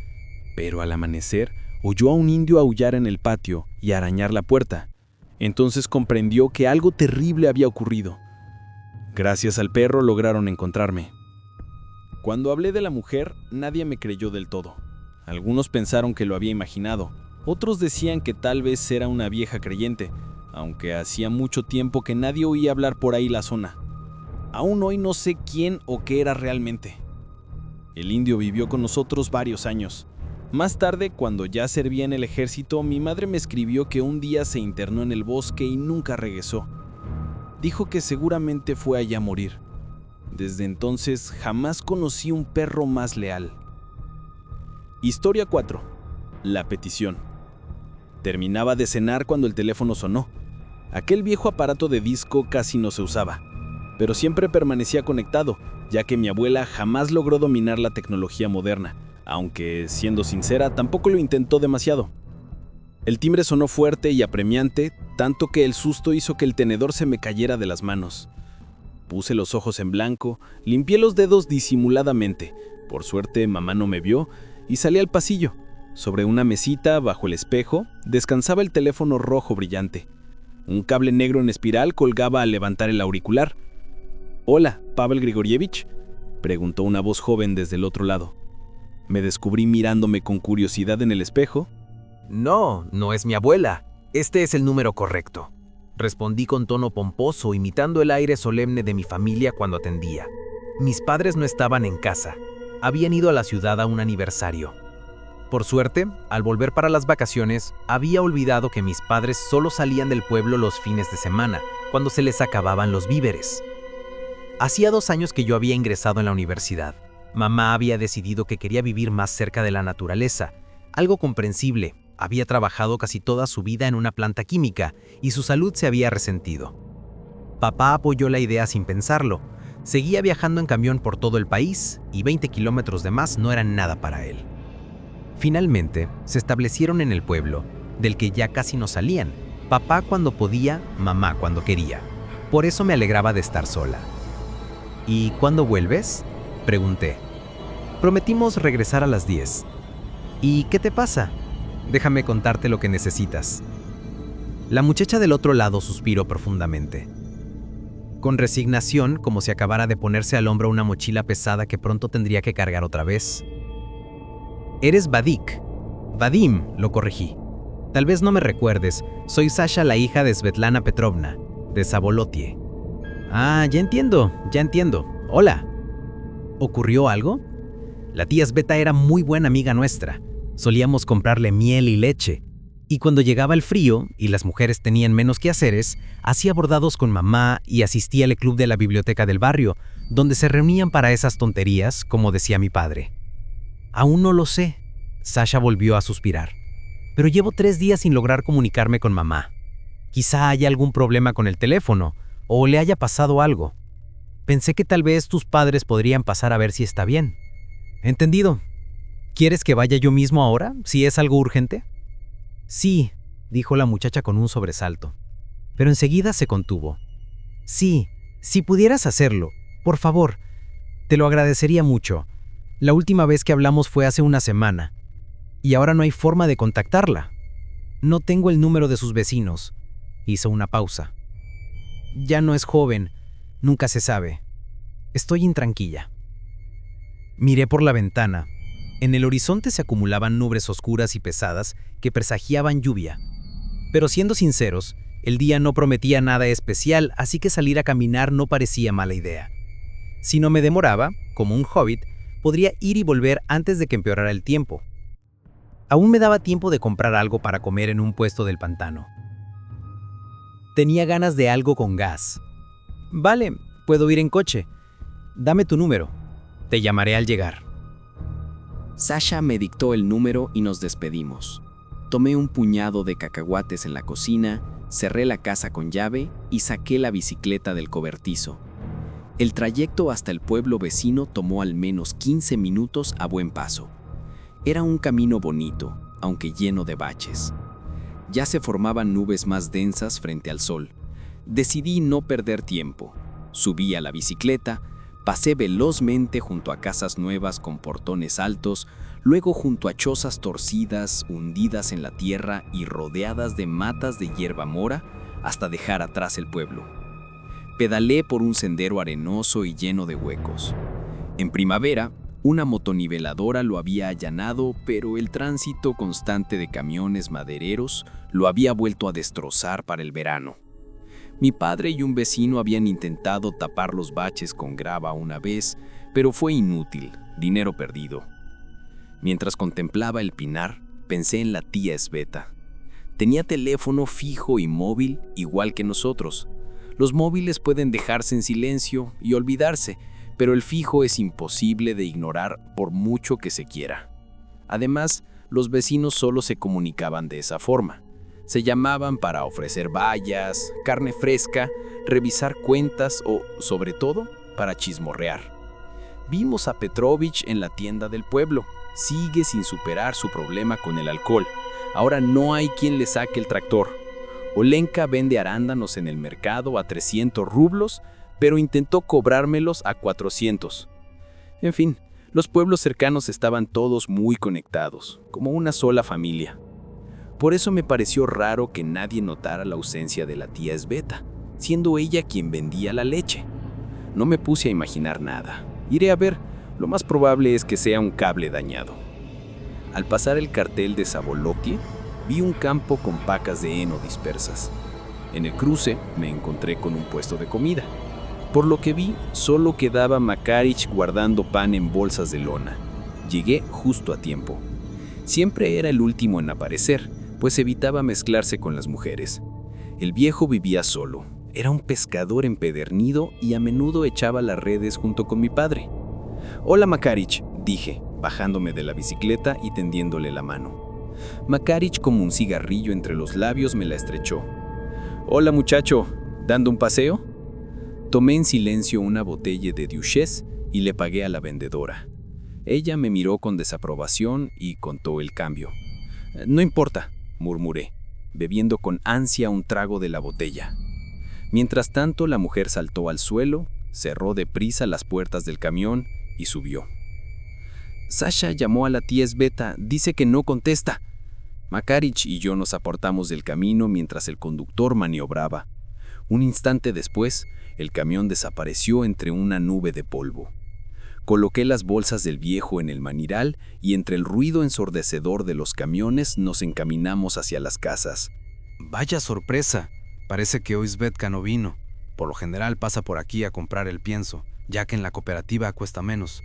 Speaker 1: pero al amanecer oyó a un indio aullar en el patio y arañar la puerta. Entonces comprendió que algo terrible había ocurrido. Gracias al perro lograron encontrarme. Cuando hablé de la mujer, nadie me creyó del todo. Algunos pensaron que lo había imaginado, otros decían que tal vez era una vieja creyente, aunque hacía mucho tiempo que nadie oía hablar por ahí la zona. Aún hoy no sé quién o qué era realmente. El indio vivió con nosotros varios años. Más tarde, cuando ya servía en el ejército, mi madre me escribió que un día se internó en el bosque y nunca regresó. Dijo que seguramente fue allá a morir. Desde entonces jamás conocí un perro más leal. Historia 4. La petición. Terminaba de cenar cuando el teléfono sonó. Aquel viejo aparato de disco casi no se usaba, pero siempre permanecía conectado, ya que mi abuela jamás logró dominar la tecnología moderna, aunque, siendo sincera, tampoco lo intentó demasiado. El timbre sonó fuerte y apremiante, tanto que el susto hizo que el tenedor se me cayera de las manos. Puse los ojos en blanco, limpié los dedos disimuladamente. Por suerte, mamá no me vio y salí al pasillo. Sobre una mesita, bajo el espejo, descansaba el teléfono rojo brillante. Un cable negro en espiral colgaba al levantar el auricular. «Hola, Pavel Grigorievich», preguntó una voz joven desde el otro lado. Me descubrí mirándome con curiosidad en el espejo.
Speaker 7: No, no es mi abuela. Este es el número correcto. Respondí con tono pomposo, imitando el aire solemne de mi familia cuando atendía. Mis padres no estaban en casa. Habían ido a la ciudad a un aniversario. Por suerte, al volver para las vacaciones, había olvidado que mis padres solo salían del pueblo los fines de semana, cuando se les acababan los víveres. Hacía 2 años que yo había ingresado en la universidad. Mamá había decidido que quería vivir más cerca de la naturaleza, algo comprensible. Había trabajado casi toda su vida en una planta química y su salud se había resentido. Papá apoyó la idea sin pensarlo. Seguía viajando en camión por todo el país y 20 kilómetros de más no eran nada para él. Finalmente, se establecieron en el pueblo, del que ya casi no salían, papá cuando podía, mamá cuando quería. Por eso me alegraba de estar sola. ¿Y cuándo vuelves?, pregunté. Prometimos regresar a las 10. ¿Y qué te pasa? Déjame contarte lo que necesitas. La muchacha del otro lado suspiró profundamente. Con resignación, como si acabara de ponerse al hombro una mochila pesada que pronto tendría que cargar otra vez. Eres Vadik. Vadim, lo corregí. Tal vez no me recuerdes, soy Sasha, la hija de Svetlana Petrovna, de Zabolotie. Ah, ya entiendo. Hola. ¿Ocurrió algo? La tía Sveta era muy buena amiga nuestra. Solíamos comprarle miel y leche. Y cuando llegaba el frío y las mujeres tenían menos quehaceres, hacía bordados con mamá y asistía al club de la biblioteca del barrio, donde se reunían para esas tonterías, como decía mi padre. Aún no lo sé. Sasha volvió a suspirar. Pero llevo 3 días sin lograr comunicarme con mamá. Quizá haya algún problema con el teléfono, o le haya pasado algo. Pensé que tal vez tus padres podrían pasar a ver si está bien. Entendido. ¿Quieres que vaya yo mismo ahora, si es algo urgente? Sí, dijo la muchacha con un sobresalto. Pero enseguida se contuvo. Sí, si pudieras hacerlo, por favor. Te lo agradecería mucho. La última vez que hablamos fue hace una semana. Y ahora no hay forma de contactarla. No tengo el número de sus vecinos. Hizo una pausa. Ya no es joven. Nunca se sabe. Estoy intranquila. Miré por la ventana. En el horizonte se acumulaban nubes oscuras y pesadas que presagiaban lluvia. Pero siendo sinceros, el día no prometía nada especial, así que salir a caminar no parecía mala idea. Si no me demoraba, como un hobbit, podría ir y volver antes de que empeorara el tiempo. Aún me daba tiempo de comprar algo para comer en un puesto del pantano. Tenía ganas de algo con gas. Vale, puedo ir en coche. Dame tu número. Te llamaré al llegar.
Speaker 8: Sasha me dictó el número y nos despedimos. Tomé un puñado de cacahuates en la cocina, cerré la casa con llave y saqué la bicicleta del cobertizo. El trayecto hasta el pueblo vecino tomó al menos 15 minutos a buen paso. Era un camino bonito, aunque lleno de baches. Ya se formaban nubes más densas frente al sol. Decidí no perder tiempo. Subí a la bicicleta, pasé velozmente junto a casas nuevas con portones altos, luego junto a chozas torcidas, hundidas en la tierra y rodeadas de matas de hierba mora, hasta dejar atrás el pueblo. Pedalé por un sendero arenoso y lleno de huecos. En primavera, una motoniveladora lo había allanado, pero el tránsito constante de camiones madereros lo había vuelto a destrozar para el verano. Mi padre y un vecino habían intentado tapar los baches con grava una vez, pero fue inútil, dinero perdido. Mientras contemplaba el pinar, pensé en la tía Sveta. Tenía teléfono fijo y móvil igual que nosotros. Los móviles pueden dejarse en silencio y olvidarse, pero el fijo es imposible de ignorar por mucho que se quiera. Además, los vecinos solo se comunicaban de esa forma. Se llamaban para ofrecer bayas, carne fresca, revisar cuentas o, sobre todo, para chismorrear. Vimos a Petrovich en la tienda del pueblo. Sigue sin superar su problema con el alcohol. Ahora no hay quien le saque el tractor. Olenka vende arándanos en el mercado a 300 rublos, pero intentó cobrármelos a 400. En fin, los pueblos cercanos estaban todos muy conectados, como una sola familia. Por eso me pareció raro que nadie notara la ausencia de la tía Sveta, siendo ella quien vendía la leche. No me puse a imaginar nada. Iré a ver, lo más probable es que sea un cable dañado. Al pasar el cartel de Zabolotie, vi un campo con pacas de heno dispersas. En el cruce me encontré con un puesto de comida. Por lo que vi, solo quedaba Makarich guardando pan en bolsas de lona. Llegué justo a tiempo. Siempre era el último en aparecer, pues evitaba mezclarse con las mujeres. El viejo vivía solo. Era un pescador empedernido y a menudo echaba las redes junto con mi padre. «Hola, Makarich», dije, bajándome de la bicicleta y tendiéndole la mano. Makarich, como un cigarrillo entre los labios, me la estrechó. «Hola, muchacho, ¿dando un paseo?» Tomé en silencio una botella de Duchesse y le pagué a la vendedora. Ella me miró con desaprobación y contó el cambio. No importa, murmuré, bebiendo con ansia un trago de la botella. Mientras tanto, la mujer saltó al suelo, cerró deprisa las puertas del camión y subió. Sasha llamó a la tía Sveta, dice que no contesta. Makaric y yo nos apartamos del camino mientras el conductor maniobraba. Un instante después, el camión desapareció entre una nube de polvo. Coloqué las bolsas del viejo en el maniral y entre el ruido ensordecedor de los camiones nos encaminamos hacia las casas.
Speaker 9: Vaya sorpresa, parece que hoy Svetka no vino. Por lo general pasa por aquí a comprar el pienso, ya que en la cooperativa cuesta menos.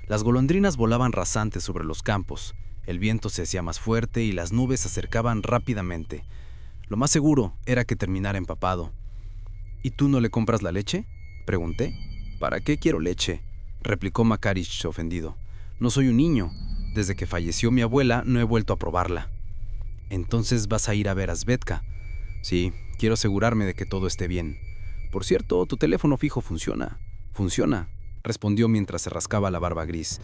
Speaker 9: Las golondrinas volaban rasantes sobre los campos, el viento se hacía más fuerte y las nubes se acercaban rápidamente. Lo más seguro era que terminara empapado. ¿Y tú no le compras la leche?, pregunté. ¿Para qué quiero leche?, replicó Makaric ofendido. No soy un niño. Desde que falleció mi abuela no he vuelto a probarla. ¿Entonces vas a ir a ver a Svetka? Sí, quiero asegurarme de que todo esté bien. Por cierto, tu teléfono fijo funciona. Funciona, respondió mientras se rascaba la barba gris.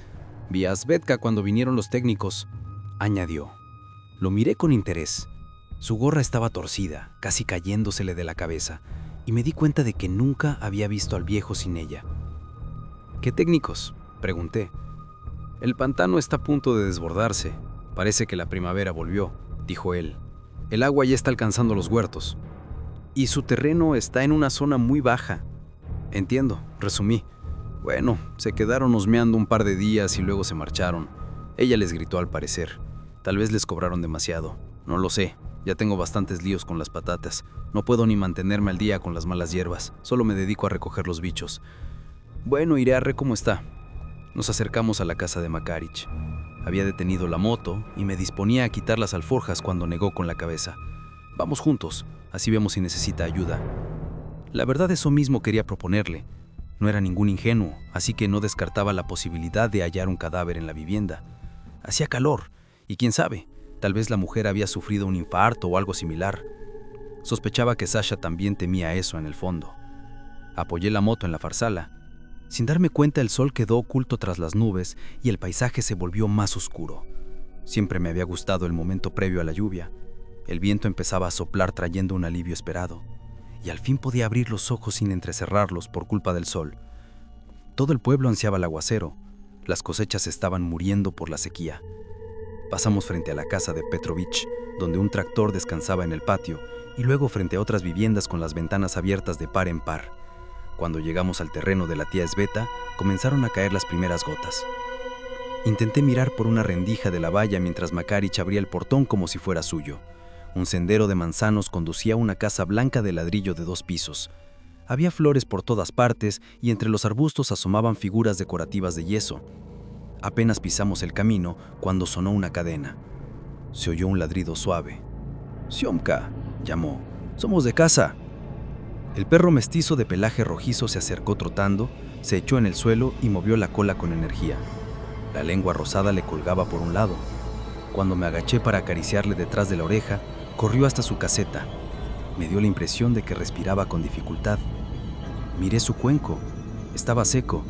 Speaker 9: Vi a Svetka cuando vinieron los técnicos, añadió. Lo miré con interés. Su gorra estaba torcida, casi cayéndosele de la cabeza, y me di cuenta de que nunca había visto al viejo sin ella. ¿Qué técnicos?, pregunté. El pantano está a punto de desbordarse. Parece que la primavera volvió, dijo él. El agua ya está alcanzando los huertos. Y su terreno está en una zona muy baja. Entiendo, resumí. Bueno, se quedaron husmeando un par de días y luego se marcharon. Ella les gritó al parecer. Tal vez les cobraron demasiado. No lo sé. Ya tengo bastantes líos con las patatas. No puedo ni mantenerme al día con las malas hierbas. Solo me dedico a recoger los bichos. Bueno, iré a ver cómo está. Nos acercamos a la casa de Makaric. Había detenido la moto y me disponía a quitar las alforjas cuando negó con la cabeza. Vamos juntos, así vemos si necesita ayuda. La verdad, eso mismo quería proponerle. No era ningún ingenuo, así que no descartaba la posibilidad de hallar un cadáver en la vivienda. Hacía calor, y quién sabe, tal vez la mujer había sufrido un infarto o algo similar. Sospechaba que Sasha también temía eso en el fondo. Apoyé la moto en la farsala. Sin darme cuenta, el sol quedó oculto tras las nubes y el paisaje se volvió más oscuro. Siempre me había gustado el momento previo a la lluvia. El viento empezaba a soplar trayendo un alivio esperado, y al fin podía abrir los ojos sin entrecerrarlos por culpa del sol. Todo el pueblo ansiaba el aguacero. Las cosechas estaban muriendo por la sequía. Pasamos frente a la casa de Petrovich, donde un tractor descansaba en el patio, y luego frente a otras viviendas con las ventanas abiertas de par en par. Cuando llegamos al terreno de la tía Sveta, comenzaron a caer las primeras gotas. Intenté mirar por una rendija de la valla mientras Makaric abría el portón como si fuera suyo. Un sendero de manzanos conducía a una casa blanca de ladrillo de 2 pisos. Había flores por todas partes y entre los arbustos asomaban figuras decorativas de yeso. Apenas pisamos el camino cuando sonó una cadena. Se oyó un ladrido suave. «Siomka», llamó. «Somos de casa». El perro mestizo de pelaje rojizo se acercó trotando, se echó en el suelo y movió la cola con energía. La lengua rosada le colgaba por un lado. Cuando me agaché para acariciarle detrás de la oreja, corrió hasta su caseta. Me dio la impresión de que respiraba con dificultad. Miré su cuenco. Estaba seco.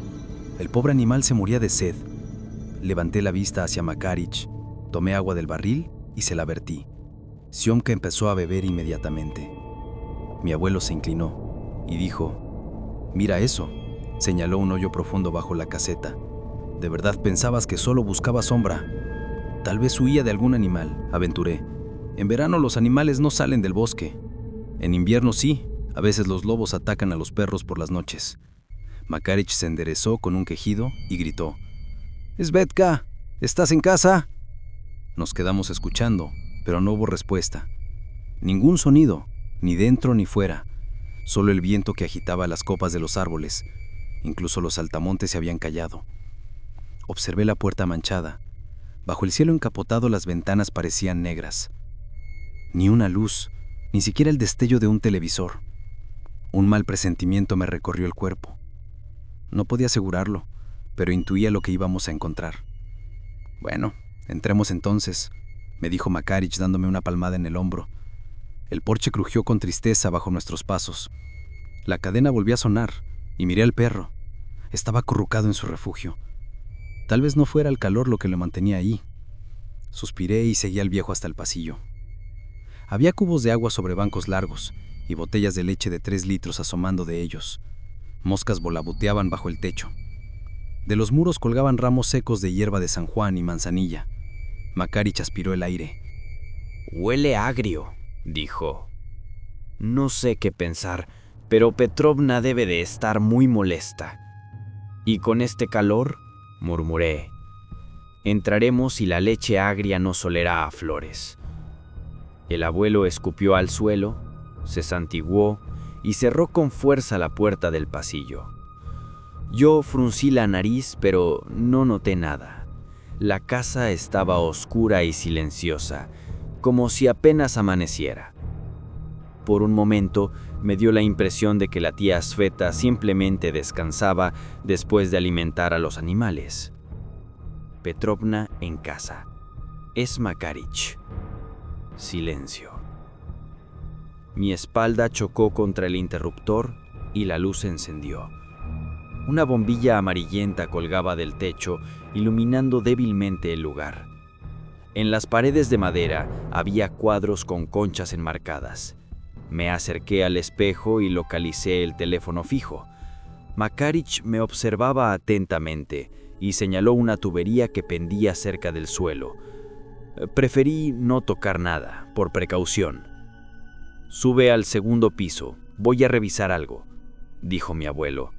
Speaker 9: El pobre animal se moría de sed. Levanté la vista hacia Makaric, tomé agua del barril y se la vertí. Siomka empezó a beber inmediatamente. Mi abuelo se inclinó y dijo: «Mira eso», señaló un hoyo profundo bajo la caseta. «¿De verdad pensabas que solo buscaba sombra?» «Tal vez huía de algún animal», aventuré. «En verano los animales no salen del bosque. En invierno sí, a veces los lobos atacan a los perros por las noches». Makaric se enderezó con un quejido y gritó: «Svetka, ¿estás en casa?» Nos quedamos escuchando, pero no hubo respuesta. Ningún sonido, ni dentro ni fuera, solo el viento que agitaba las copas de los árboles. Incluso los saltamontes se habían callado. Observé la puerta manchada. Bajo el cielo encapotado las ventanas parecían negras. Ni una luz, ni siquiera el destello de un televisor. Un mal presentimiento me recorrió el cuerpo. No podía asegurarlo, pero intuía lo que íbamos a encontrar. «Bueno, entremos entonces», me dijo Makaric dándome una palmada en el hombro. El porche crujió con tristeza bajo nuestros pasos. La cadena volvió a sonar y miré al perro. Estaba acurrucado en su refugio. Tal vez no fuera el calor lo que lo mantenía ahí. Suspiré y seguí al viejo hasta el pasillo. Había cubos de agua sobre bancos largos y botellas de leche de 3 litros asomando de ellos. Moscas volabuteaban bajo el techo. De los muros colgaban ramos secos de hierba de San Juan y manzanilla. Makarich aspiró el aire.
Speaker 10: «Huele agrio», dijo. «No sé qué pensar, pero Petrovna debe de estar muy molesta». «Y con este calor», murmuré, «entraremos y la leche agria nos olerá a flores». El abuelo escupió al suelo, se santiguó y cerró con fuerza la puerta del pasillo. Yo fruncí la nariz, pero no noté nada. La casa estaba oscura y silenciosa, como si apenas amaneciera. Por un momento me dio la impresión de que la tía Sveta simplemente descansaba después de alimentar a los animales. Petrovna en casa. Es Makarich. Silencio. Mi espalda chocó contra el interruptor y la luz se encendió. Una bombilla amarillenta colgaba del techo, iluminando débilmente el lugar. En las paredes de madera había cuadros con conchas enmarcadas. Me acerqué al espejo y localicé el teléfono fijo. Makarich me observaba atentamente y señaló una tubería que pendía cerca del suelo. Preferí no tocar nada, por precaución. «Sube al segundo piso, voy a revisar algo», dijo mi abuelo.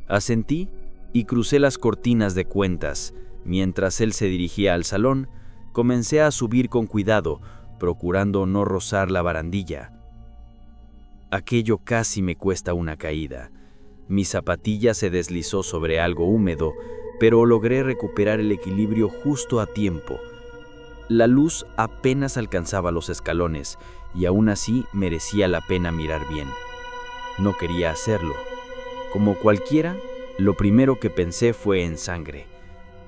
Speaker 10: Asentí y crucé las cortinas de cuentas. Mientras él se dirigía al salón, comencé a subir con cuidado, procurando no rozar la barandilla. Aquello casi me cuesta una caída. Mi zapatilla se deslizó sobre algo húmedo, pero logré recuperar el equilibrio justo a tiempo. La luz apenas alcanzaba los escalones y aún así merecía la pena mirar bien. No quería hacerlo. Como cualquiera, lo primero que pensé fue en sangre.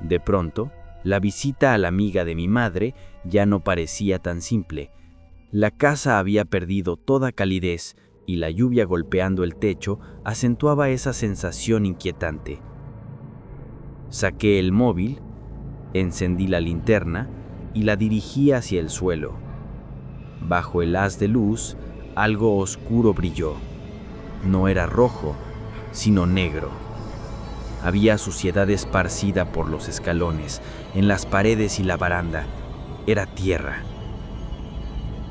Speaker 10: De pronto, la visita a la amiga de mi madre ya no parecía tan simple. La casa había perdido toda calidez y la lluvia golpeando el techo acentuaba esa sensación inquietante. Saqué el móvil, encendí la linterna y la dirigí hacia el suelo. Bajo el haz de luz, algo oscuro brilló. No era rojo, sino negro. Había suciedad esparcida por los escalones, en las paredes y la baranda. Era tierra.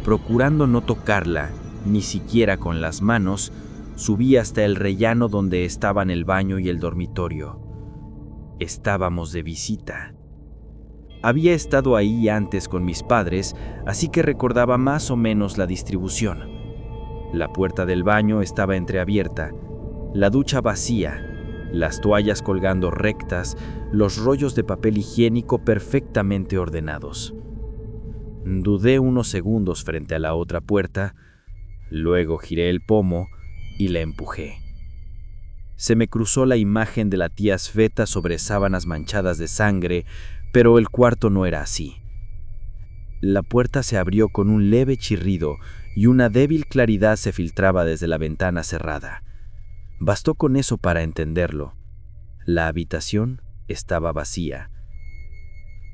Speaker 10: Procurando no tocarla, ni siquiera con las manos, subí hasta el rellano donde estaban el baño y el dormitorio. Estábamos de visita. Había estado ahí antes con mis padres, así que recordaba más o menos la distribución. La puerta del baño estaba entreabierta, la ducha vacía, las toallas colgando rectas, los rollos de papel higiénico perfectamente ordenados. Dudé unos segundos frente a la otra puerta, luego giré el pomo y la empujé. Se me cruzó la imagen de la tía Sveta sobre sábanas manchadas de sangre, pero el cuarto no era así. La puerta se abrió con un leve chirrido y una débil claridad se filtraba desde la ventana cerrada. Bastó con eso para entenderlo. La habitación estaba vacía.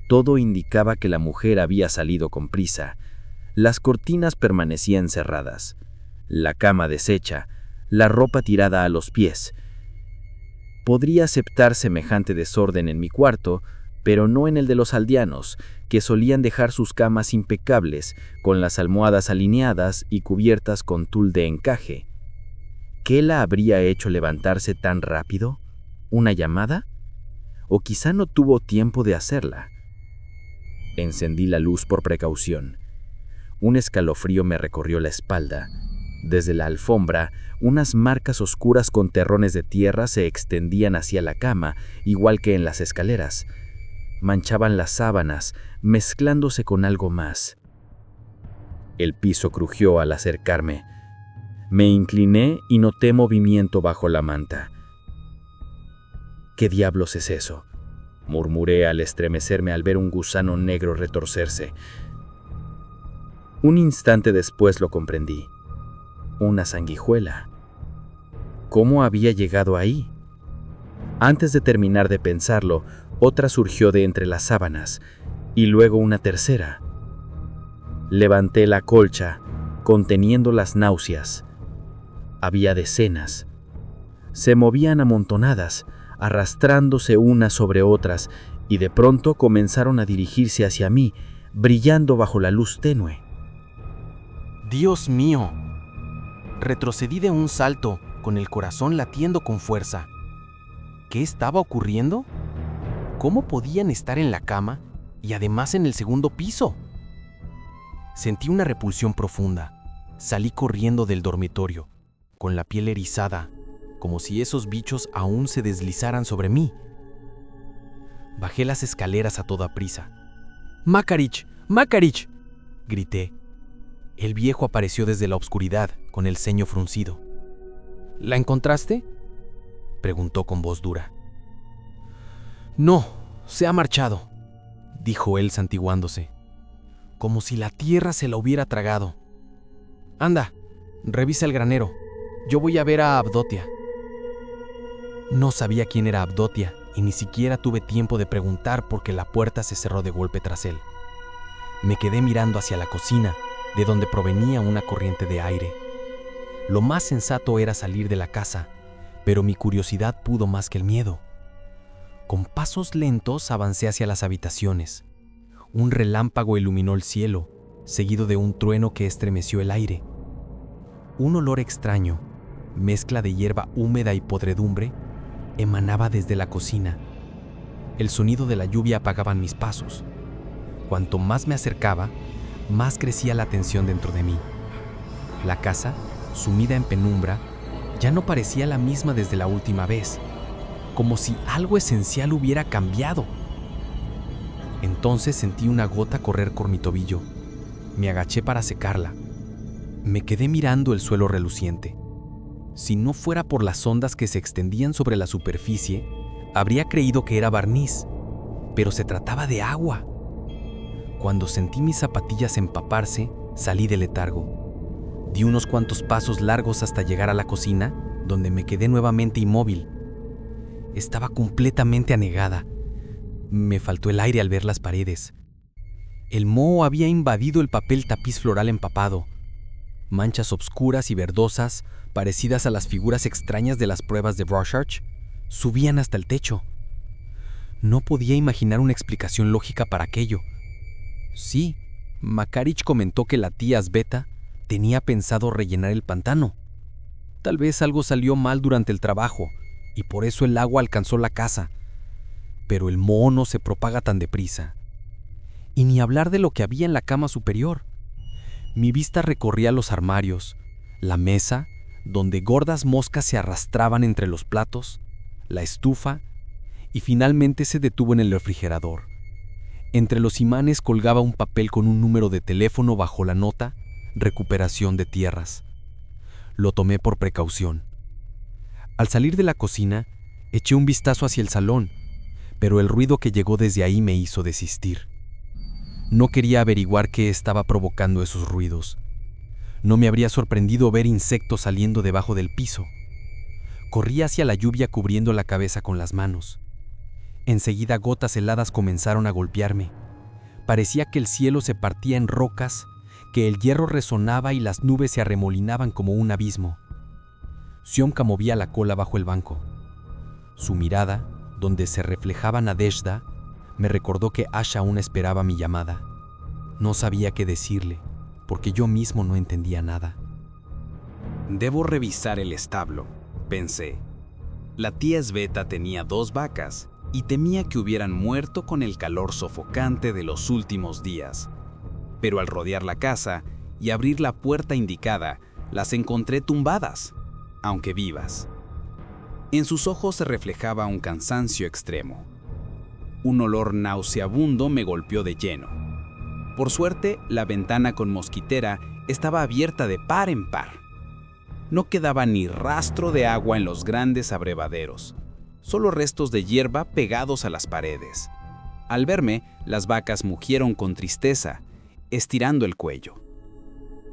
Speaker 10: Todo indicaba que la mujer había salido con prisa. Las cortinas permanecían cerradas, la cama deshecha, la ropa tirada a los pies. Podría aceptar semejante desorden en mi cuarto, pero no en el de los aldeanos, que solían dejar sus camas impecables, con las almohadas alineadas y cubiertas con tul de encaje. ¿Qué la habría hecho levantarse tan rápido? ¿Una llamada? O quizá no tuvo tiempo de hacerla. Encendí la luz por precaución. Un escalofrío me recorrió la espalda. Desde la alfombra, unas marcas oscuras con terrones de tierra se extendían hacia la cama, igual que en las escaleras. Manchaban las sábanas, mezclándose con algo más. El piso crujió al acercarme. Me incliné y noté movimiento bajo la manta. ¿Qué diablos es eso?, murmuré al estremecerme al ver un gusano negro retorcerse. Un instante después lo comprendí. Una sanguijuela. ¿Cómo había llegado ahí? Antes de terminar de pensarlo,
Speaker 3: Otra surgió de entre las sábanas y luego una tercera. Levanté la colcha, conteniendo las náuseas. Había decenas. Se movían amontonadas, arrastrándose unas sobre otras, y de pronto comenzaron a dirigirse hacia mí, brillando bajo la luz tenue.
Speaker 2: ¡Dios mío! Retrocedí de un salto, con el corazón latiendo con fuerza. ¿Qué estaba ocurriendo? ¿Cómo podían estar en la cama y además en el segundo piso? Sentí una repulsión profunda. Salí corriendo del dormitorio, con la piel erizada, como si esos bichos aún se deslizaran sobre mí. Bajé las escaleras a toda prisa. ¡Makarich! ¡Makarich!, grité. El viejo apareció desde la oscuridad, con el ceño fruncido. ¿La encontraste?, preguntó con voz dura. No, se ha marchado, dijo él santiguándose, como si la tierra se la hubiera tragado. Anda, revisa el granero. Yo voy a ver a Avdotia. No sabía quién era Avdotia y ni siquiera tuve tiempo de preguntar porque la puerta se cerró de golpe tras él. Me quedé mirando hacia la cocina, de donde provenía una corriente de aire. Lo más sensato era salir de la casa, pero mi curiosidad pudo más que el miedo. Con pasos lentos avancé hacia las habitaciones. Un relámpago iluminó el cielo, seguido de un trueno que estremeció el aire. Un olor extraño, mezcla de hierba húmeda y podredumbre, emanaba desde la cocina. El sonido de la lluvia apagaba mis pasos. Cuanto más me acercaba, más crecía la tensión dentro de mí. La casa, sumida en penumbra, ya no parecía la misma desde la última vez, como si algo esencial hubiera cambiado. Entonces sentí una gota correr por mi tobillo. Me agaché para secarla. Me quedé mirando el suelo reluciente. Si no fuera por las ondas que se extendían sobre la superficie, habría creído que era barniz, pero se trataba de agua. Cuando sentí mis zapatillas empaparse, salí del letargo. Di unos cuantos pasos largos hasta llegar a la cocina, donde me quedé nuevamente inmóvil. Estaba completamente anegada. Me faltó el aire al ver las paredes. El moho había invadido el papel tapiz floral empapado. Manchas obscuras y verdosas, parecidas a las figuras extrañas de las pruebas de Rorschach, subían hasta el techo. No podía imaginar una explicación lógica para aquello. Sí, Makarich comentó que la tía Sveta tenía pensado rellenar el pantano. Tal vez algo salió mal durante el trabajo y por eso el agua alcanzó la casa. Pero el moho no se propaga tan deprisa. Y ni hablar de lo que había en la cama superior. Mi vista recorría los armarios, la mesa, donde gordas moscas se arrastraban entre los platos, la estufa, y finalmente se detuvo en el refrigerador. Entre los imanes colgaba un papel con un número de teléfono bajo la nota «Recuperación de tierras». Lo tomé por precaución. Al salir de la cocina, eché un vistazo hacia el salón, pero el ruido que llegó desde ahí me hizo desistir. No quería averiguar qué estaba provocando esos ruidos. No me habría sorprendido ver insectos saliendo debajo del piso. Corrí hacia la lluvia cubriendo la cabeza con las manos. Enseguida gotas heladas comenzaron a golpearme. Parecía que el cielo se partía en rocas, que el hierro resonaba y las nubes se arremolinaban como un abismo. Siomka movía la cola bajo el banco. Su mirada, donde se reflejaba Nadezhda, me recordó que Asha aún esperaba mi llamada. No sabía qué decirle, porque yo mismo no entendía nada.
Speaker 11: Debo revisar el establo, pensé. La tía Sveta tenía 2 vacas y temía que hubieran muerto con el calor sofocante de los últimos días. Pero al rodear la casa y abrir la puerta indicada, las encontré tumbadas, aunque vivas. En sus ojos se reflejaba un cansancio extremo. Un olor nauseabundo me golpeó de lleno. Por suerte, la ventana con mosquitera estaba abierta de par en par. No quedaba ni rastro de agua en los grandes abrevaderos, solo restos de hierba pegados a las paredes. Al verme, las vacas mugieron con tristeza, estirando el cuello.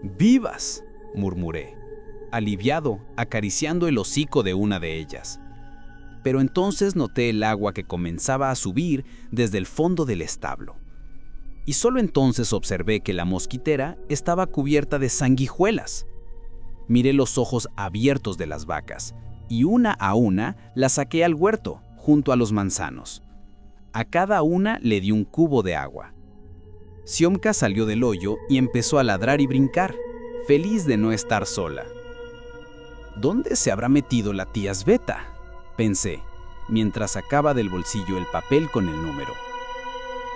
Speaker 11: «¡Vivas!», murmuré, aliviado, acariciando el hocico de una de ellas. pero entonces noté el agua que comenzaba a subir desde el fondo del establo. Y solo entonces observé que la mosquitera estaba cubierta de sanguijuelas. Miré los ojos abiertos de las vacas y una a una las saqué al huerto, junto a los manzanos. A cada una le di un cubo de agua. Siomka salió del hoyo y empezó a ladrar y brincar, feliz de no estar sola. ¿Dónde se habrá metido la tía Sveta?, pensé, mientras sacaba del bolsillo el papel con el número.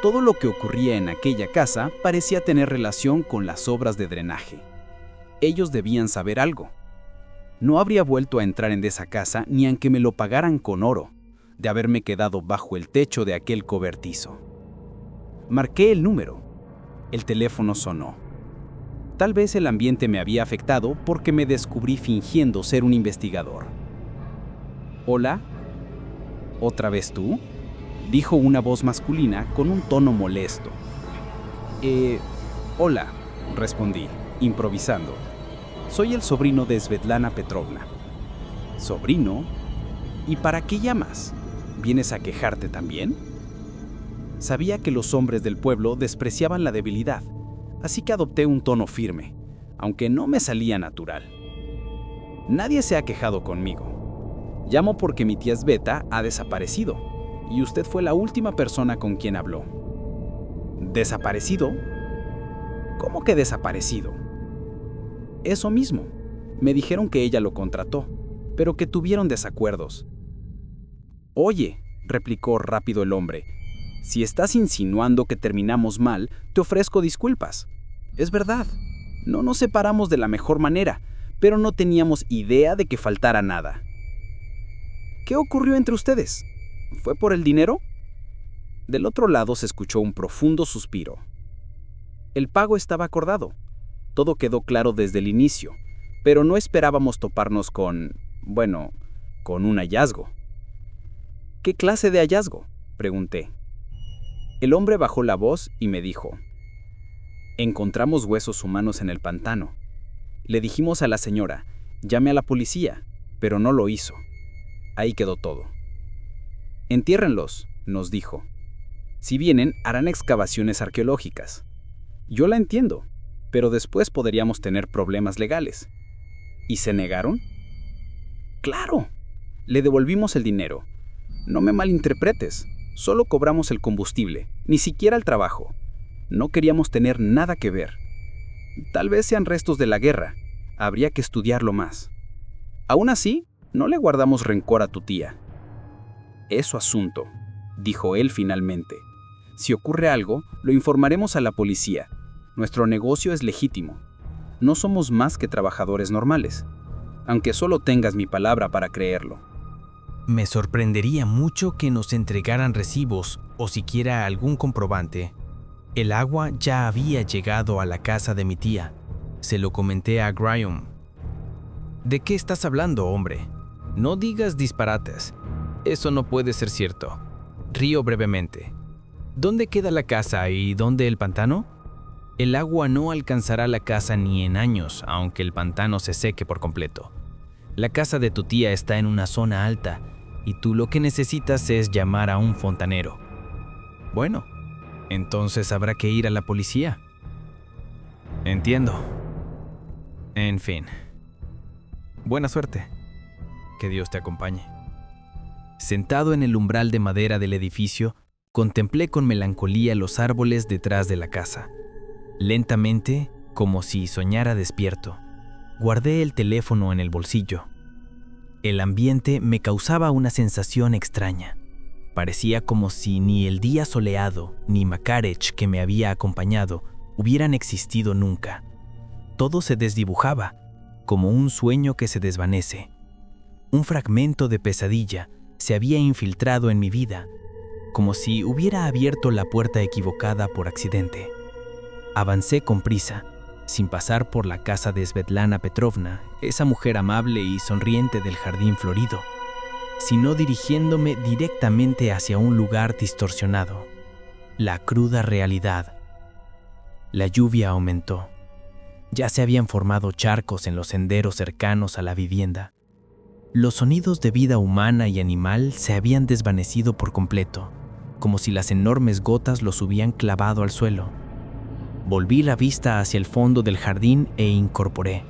Speaker 11: Todo lo que ocurría en aquella casa parecía tener relación con las obras de drenaje. Ellos debían saber algo. No habría vuelto a entrar en esa casa ni aunque me lo pagaran con oro, de haberme quedado bajo el techo de aquel cobertizo. Marqué el número. El teléfono sonó. Tal vez el ambiente me había afectado porque me descubrí fingiendo ser un investigador. ¿Hola? ¿Otra vez tú?, dijo una voz masculina con un tono molesto. Hola, respondí, improvisando. Soy el sobrino de Svetlana Petrovna. ¿Sobrino? ¿Y para qué llamas? ¿Vienes a quejarte también? Sabía que los hombres del pueblo despreciaban la debilidad, así que adopté un tono firme, aunque no me salía natural. Nadie se ha quejado conmigo. Llamo porque mi tía Sveta ha desaparecido, y usted fue la última persona con quien habló. ¿Desaparecido? ¿Cómo que desaparecido? Eso mismo. Me dijeron que ella lo contrató, pero que tuvieron desacuerdos. Oye, replicó rápido el hombre, si estás insinuando que terminamos mal, te ofrezco disculpas. Es verdad, no nos separamos de la mejor manera, pero no teníamos idea de que faltara nada. ¿Qué ocurrió entre ustedes? ¿Fue por el dinero? Del otro lado se escuchó un profundo suspiro. El pago estaba acordado. Todo quedó claro desde el inicio, pero no esperábamos toparnos con un hallazgo. ¿Qué clase de hallazgo?, pregunté. El hombre bajó la voz y me dijo: encontramos huesos humanos en el pantano. Le dijimos a la señora, llame a la policía, pero no lo hizo. Ahí quedó todo. Entiérrenlos, nos dijo. Si vienen, harán excavaciones arqueológicas. Yo la entiendo, pero después podríamos tener problemas legales. ¿Y se negaron? ¡Claro! Le devolvimos el dinero. No me malinterpretes, solo cobramos el combustible, ni siquiera el trabajo. No queríamos tener nada que ver. Tal vez sean restos de la guerra, habría que estudiarlo más. Aún así, no le guardamos rencor a tu tía. Es su asunto, dijo él finalmente. Si ocurre algo, lo informaremos a la policía. Nuestro negocio es legítimo. No somos más que trabajadores normales, aunque solo tengas mi palabra para creerlo.
Speaker 2: Me sorprendería mucho que nos entregaran recibos o siquiera algún comprobante. El agua ya había llegado a la casa de mi tía. Se lo comenté a Graham. ¿De qué estás hablando, hombre? No digas disparates. Eso no puede ser cierto. Río brevemente. ¿Dónde queda la casa y dónde el pantano? El agua no alcanzará la casa ni en años, aunque el pantano se seque por completo. La casa de tu tía está en una zona alta y tú lo que necesitas es llamar a un fontanero. Bueno, entonces habrá que ir a la policía. Entiendo. En fin. Buena suerte. Que Dios te acompañe. Sentado en el umbral de madera del edificio, contemplé con melancolía los árboles detrás de la casa. Lentamente, como si soñara despierto, guardé el teléfono en el bolsillo. El ambiente me causaba una sensación extraña. Parecía como si ni el día soleado ni Makarech que me había acompañado hubieran existido nunca. Todo se desdibujaba, como un sueño que se desvanece. Un fragmento de pesadilla se había infiltrado en mi vida, como si hubiera abierto la puerta equivocada por accidente. Avancé con prisa, sin pasar por la casa de Svetlana Petrovna, esa mujer amable y sonriente del jardín florido, sino dirigiéndome directamente hacia un lugar distorsionado, la cruda realidad. La lluvia aumentó. Ya se habían formado charcos en los senderos cercanos a la vivienda.
Speaker 12: Los sonidos de vida humana y animal se habían desvanecido por completo, como si las enormes gotas los hubieran clavado al suelo. Volví la vista hacia el fondo del jardín e incorporé.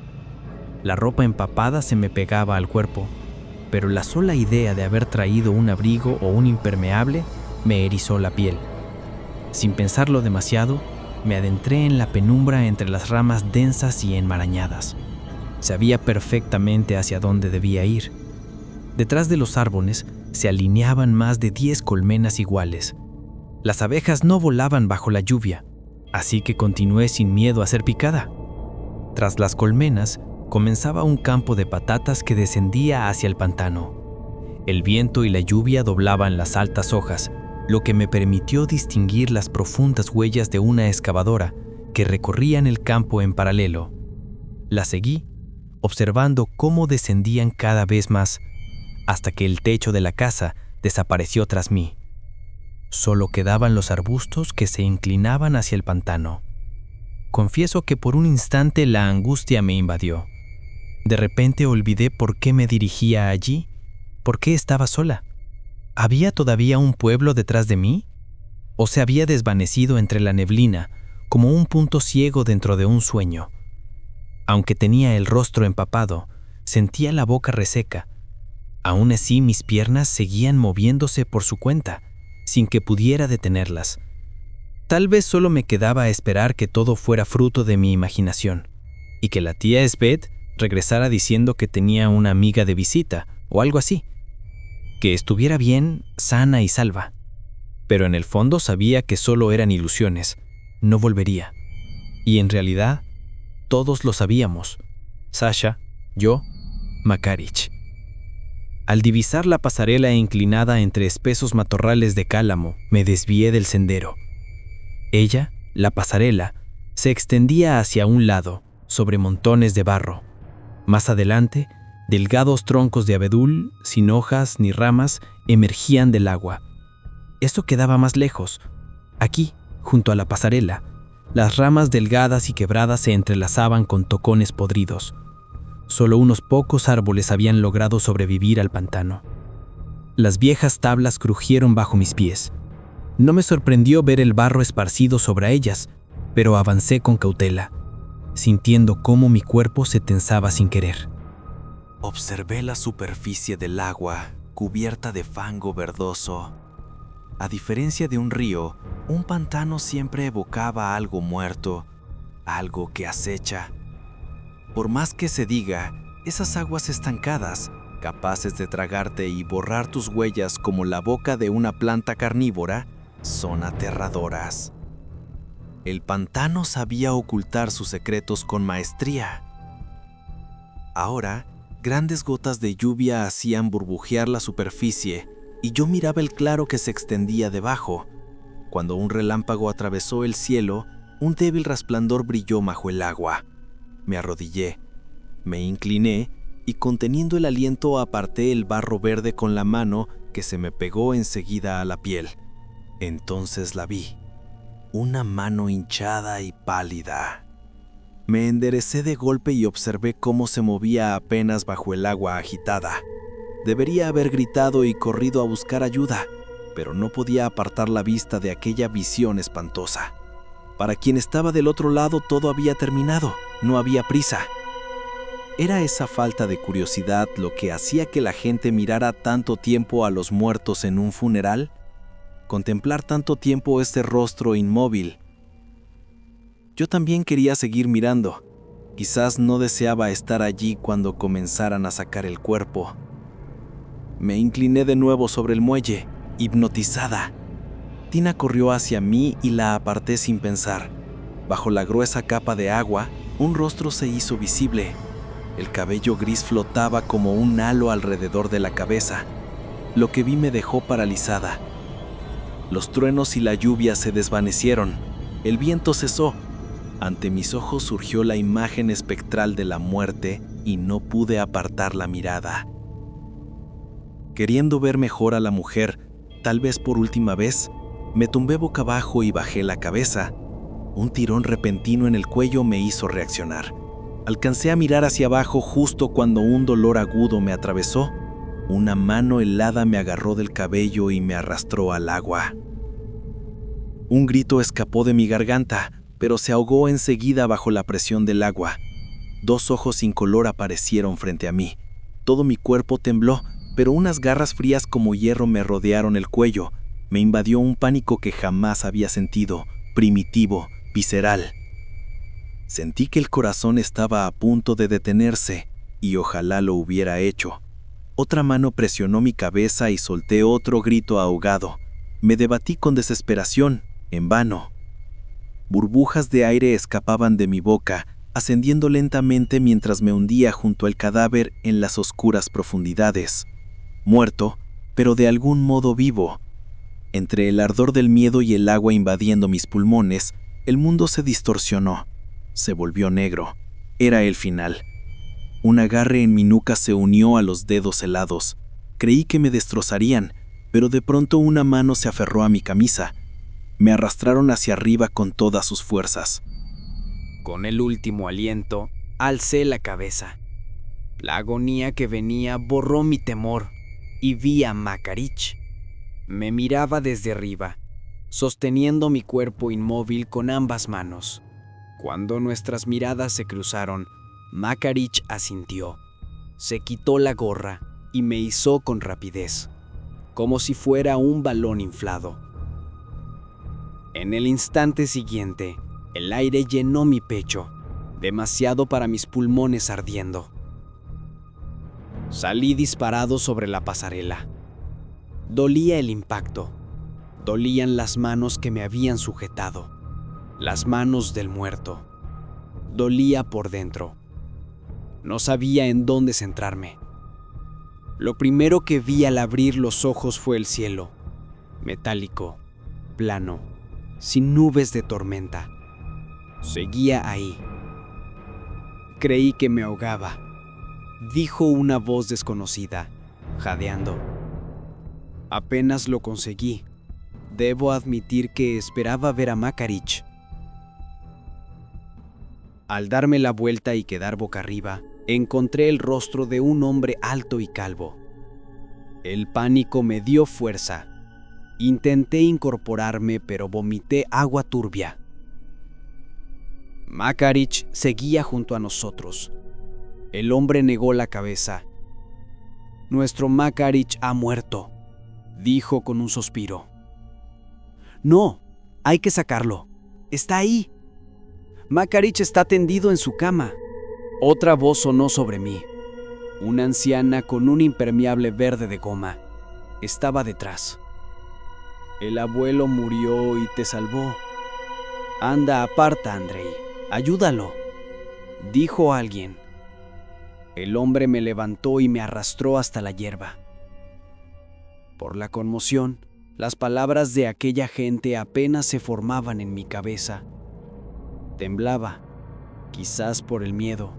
Speaker 12: La ropa empapada se me pegaba al cuerpo, pero la sola idea de haber traído un abrigo o un impermeable me erizó la piel. Sin pensarlo demasiado, me adentré en la penumbra entre las ramas densas y enmarañadas. Sabía perfectamente hacia dónde debía ir. Detrás de los árboles se alineaban más de 10 colmenas iguales. Las abejas no volaban bajo la lluvia, así que continué sin miedo a ser picada. Tras las colmenas, comenzaba un campo de patatas que descendía hacia el pantano. El viento y la lluvia doblaban las altas hojas, lo que me permitió distinguir las profundas huellas de una excavadora que recorrían el campo en paralelo. La seguí, observando cómo descendían cada vez más, hasta que el techo de la casa desapareció tras mí. Solo quedaban los arbustos que se inclinaban hacia el pantano. Confieso que por un instante la angustia me invadió. De repente olvidé por qué me dirigía allí, por qué estaba sola. ¿Había todavía un pueblo detrás de mí? ¿O se había desvanecido entre la neblina, como un punto ciego dentro de un sueño? Aunque tenía el rostro empapado, sentía la boca reseca. Aún así, mis piernas seguían moviéndose por su cuenta, sin que pudiera detenerlas. Tal vez solo me quedaba esperar que todo fuera fruto de mi imaginación, y que la tía Esbeth regresara diciendo que tenía una amiga de visita, o algo así. Que estuviera bien, sana y salva. Pero en el fondo sabía que solo eran ilusiones, no volvería. Y en realidad, todos lo sabíamos. Sasha, yo, Makarich. Al divisar la pasarela inclinada entre espesos matorrales de cálamo, me desvié del sendero. Ella, la pasarela, se extendía hacia un lado, sobre montones de barro. Más adelante, delgados troncos de abedul, sin hojas ni ramas, emergían del agua. Esto quedaba más lejos. Aquí, junto a la pasarela, las ramas delgadas y quebradas se entrelazaban con tocones podridos. Solo unos pocos árboles habían logrado sobrevivir al pantano. Las viejas tablas crujieron bajo mis pies. No me sorprendió ver el barro esparcido sobre ellas, pero avancé con cautela, sintiendo cómo mi cuerpo se tensaba sin querer.
Speaker 1: Observé la superficie del agua, cubierta de fango verdoso. A diferencia de un río, un pantano siempre evocaba algo muerto, algo que acecha. Por más que se diga, esas aguas estancadas, capaces de tragarte y borrar tus huellas como la boca de una planta carnívora, son aterradoras. El pantano sabía ocultar sus secretos con maestría. Ahora, grandes gotas de lluvia hacían burbujear la superficie y yo miraba el claro que se extendía debajo. Cuando un relámpago atravesó el cielo, un débil resplandor brilló bajo el agua. Me arrodillé, me incliné y conteniendo el aliento aparté el barro verde con la mano que se me pegó enseguida a la piel. Entonces la vi, una mano hinchada y pálida. Me enderecé de golpe y observé cómo se movía apenas bajo el agua agitada. Debería haber gritado y corrido a buscar ayuda, pero no podía apartar la vista de aquella visión espantosa. Para quien estaba del otro lado todo había terminado, no había prisa. ¿Era esa falta de curiosidad lo que hacía que la gente mirara tanto tiempo a los muertos en un funeral? Contemplar tanto tiempo este rostro inmóvil. Yo también quería seguir mirando. Quizás no deseaba estar allí cuando comenzaran a sacar el cuerpo. Me incliné de nuevo sobre el muelle, hipnotizada. Tina corrió hacia mí y la aparté sin pensar. Bajo la gruesa capa de agua, un rostro se hizo visible. El cabello gris flotaba como un halo alrededor de la cabeza. Lo que vi me dejó paralizada. Los truenos y la lluvia se desvanecieron. El viento cesó. Ante mis ojos surgió la imagen espectral de la muerte y no pude apartar la mirada. Queriendo ver mejor a la mujer, tal vez por última vez, me tumbé boca abajo y bajé la cabeza. Un tirón repentino en el cuello me hizo reaccionar.
Speaker 13: Alcancé a mirar hacia abajo justo cuando un dolor agudo me atravesó. Una mano helada me agarró del cabello y me arrastró al agua. Un grito escapó de mi garganta, pero se ahogó enseguida bajo la presión del agua. 2 ojos sin color aparecieron frente a mí. Todo mi cuerpo tembló, pero unas garras frías como hierro me rodearon el cuello. Me invadió un pánico que jamás había sentido, primitivo, visceral. Sentí que el corazón estaba a punto de detenerse, y ojalá lo hubiera hecho. Otra mano presionó mi cabeza y solté otro grito ahogado. Me debatí con desesperación, en vano. Burbujas de aire escapaban de mi boca, ascendiendo lentamente mientras me hundía junto al cadáver en las oscuras profundidades. Muerto, pero de algún modo vivo. Entre el ardor del miedo y el agua invadiendo mis pulmones, el mundo se distorsionó. Se volvió negro. Era el final. Un agarre en mi nuca se unió a los dedos helados. Creí que me destrozarían, pero de pronto una mano se aferró a mi camisa. Me arrastraron hacia arriba con todas sus fuerzas.
Speaker 10: Con el último aliento, alcé la cabeza. La agonía que venía borró mi temor y vi a Makarich. Me miraba desde arriba, sosteniendo mi cuerpo inmóvil con ambas manos. Cuando nuestras miradas se cruzaron, Makarich asintió. Se quitó la gorra y me izó con rapidez, como si fuera un balón inflado. En el instante siguiente, el aire llenó mi pecho, demasiado para mis pulmones ardiendo. Salí disparado sobre la pasarela. Dolía el impacto, dolían las manos que me habían sujetado, las manos del muerto. Dolía por dentro. No sabía en dónde centrarme. Lo primero que vi al abrir los ojos fue el cielo, metálico, plano, sin nubes de tormenta. Seguía ahí. Creí que me ahogaba, dijo una voz desconocida, jadeando. Apenas lo conseguí. Debo admitir que esperaba ver a Makarich. Al darme la vuelta y quedar boca arriba, encontré el rostro de un hombre alto y calvo. El pánico me dio fuerza. Intenté incorporarme, pero vomité agua turbia. Makarich seguía junto a nosotros. El hombre negó la cabeza. Nuestro Makarich ha muerto, dijo con un suspiro. No, hay que sacarlo. Está ahí. Makarich está tendido en su cama. Otra voz sonó sobre mí. Una anciana con un impermeable verde de goma estaba detrás. El abuelo murió y te salvó. Anda, aparta, Andrei. Ayúdalo, dijo alguien. El hombre me levantó y me arrastró hasta la hierba. Por la conmoción, las palabras de aquella gente apenas se formaban en mi cabeza. Temblaba, quizás por el miedo,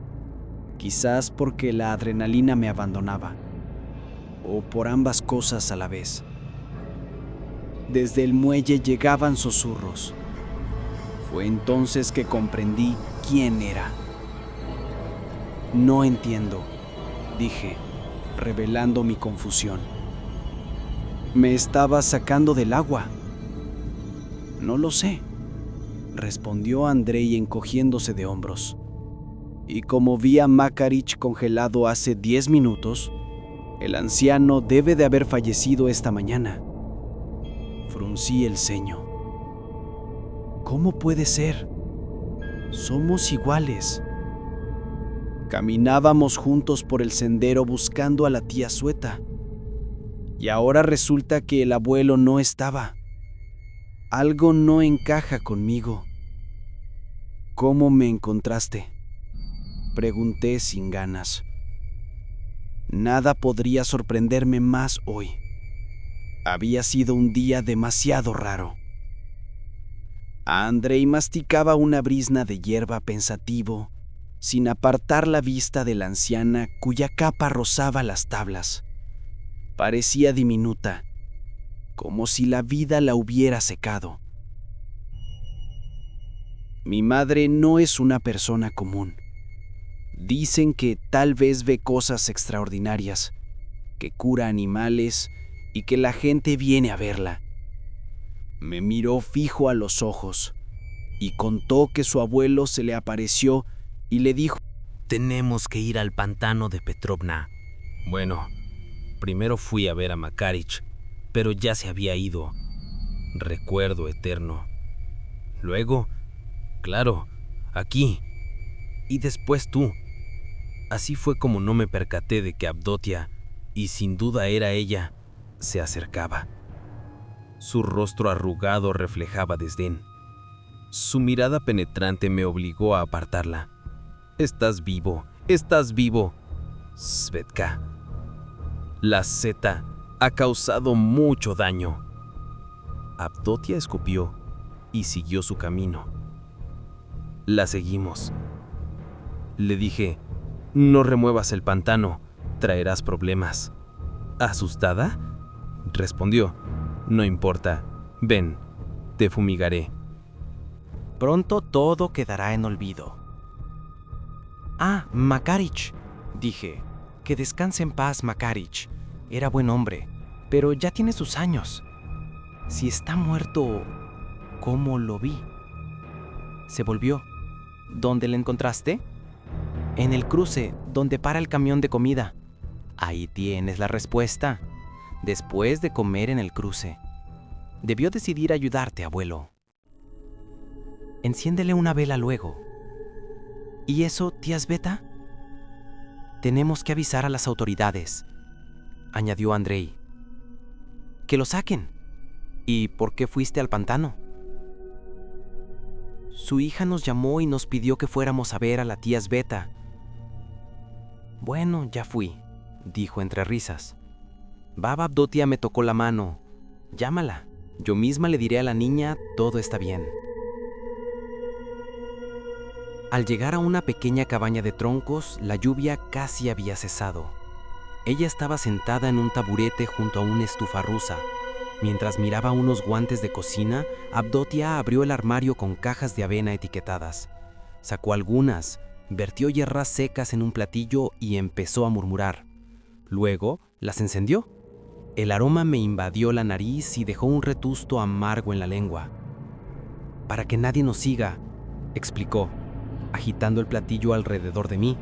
Speaker 10: quizás porque la adrenalina me abandonaba, o por ambas cosas a la vez. Desde el muelle llegaban susurros. Fue entonces que comprendí quién era. No entiendo, dije, revelando mi confusión. Me estaba sacando del agua. No lo sé, respondió Andrei encogiéndose de hombros. Y como vi a Makarich congelado hace 10 minutos, el anciano debe de haber fallecido esta mañana. Fruncí el ceño. ¿Cómo puede ser? Somos iguales. Caminábamos juntos por el sendero buscando a la tía Sueta. Y ahora resulta que el abuelo no estaba. Algo no encaja conmigo. ¿Cómo me encontraste?, pregunté sin ganas. Nada podría sorprenderme más hoy. Había sido un día demasiado raro. Andrei masticaba una brizna de hierba pensativo, sin apartar la vista de la anciana cuya capa rozaba las tablas. Parecía diminuta, como si la vida la hubiera secado. Mi madre no es una persona común. Dicen que tal vez ve cosas extraordinarias, que cura animales y que la gente viene a verla. Me miró fijo a los ojos y contó que su abuelo se le apareció y le dijo:
Speaker 3: Tenemos que ir al pantano de Petrovna. Bueno, primero fui a ver a Makarich, pero ya se había ido. Recuerdo eterno. Luego, claro, aquí. Y después tú. Así fue como no me percaté de que Avdotia, y sin duda era ella, se acercaba. Su rostro arrugado reflejaba desdén. Su mirada penetrante me obligó a apartarla. Estás vivo, estás vivo. Svetka. La Z ha causado mucho daño. Avdotia escupió y siguió su camino. La seguimos. Le dije, no remuevas el pantano, traerás problemas. ¿Asustada? Respondió, no importa, ven, te fumigaré.
Speaker 2: Pronto todo quedará en olvido. Ah, Makarich, dije. Que descanse en paz, Makarich. Era buen hombre, pero ya tiene sus años. Si está muerto, ¿cómo lo vi? Se volvió. ¿Dónde le encontraste? En el cruce, donde para el camión de comida. Ahí tienes la respuesta. Después de comer en el cruce. Debió decidir ayudarte, abuelo. Enciéndele una vela luego. ¿Y eso, tía Sveta? Tenemos que avisar a las autoridades, añadió Andrei. Que lo saquen. ¿Y por qué fuiste al pantano? Su hija nos llamó y nos pidió que fuéramos a ver a la tía Sveta. Bueno, ya fui, dijo entre risas. Baba Avdotia me tocó la mano. Llámala. Yo misma le diré a la niña, todo está bien. Al llegar a una pequeña cabaña de troncos, la lluvia casi había cesado. Ella estaba sentada en un taburete junto a una estufa rusa. Mientras miraba unos guantes de cocina, Avdotia abrió el armario con cajas de avena etiquetadas. Sacó algunas, vertió hierbas secas en un platillo y empezó a murmurar. Luego, las encendió. El aroma me invadió la nariz y dejó un retusto amargo en la lengua. Para que nadie nos siga, explicó, agitando el platillo alrededor de mí.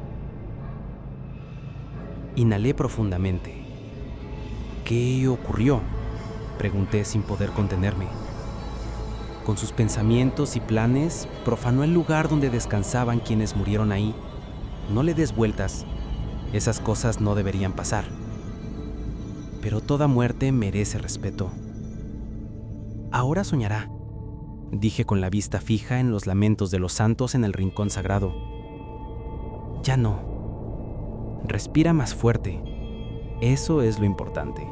Speaker 2: Inhalé profundamente. ¿Qué ocurrió?, pregunté sin poder contenerme. Con sus pensamientos y planes, profanó el lugar donde descansaban quienes murieron ahí. No le des vueltas. Esas cosas no deberían pasar. Pero toda muerte merece respeto. Ahora soñará, dije con la vista fija en los lamentos de los santos en el rincón sagrado. Ya no. Respira más fuerte. Eso es lo importante.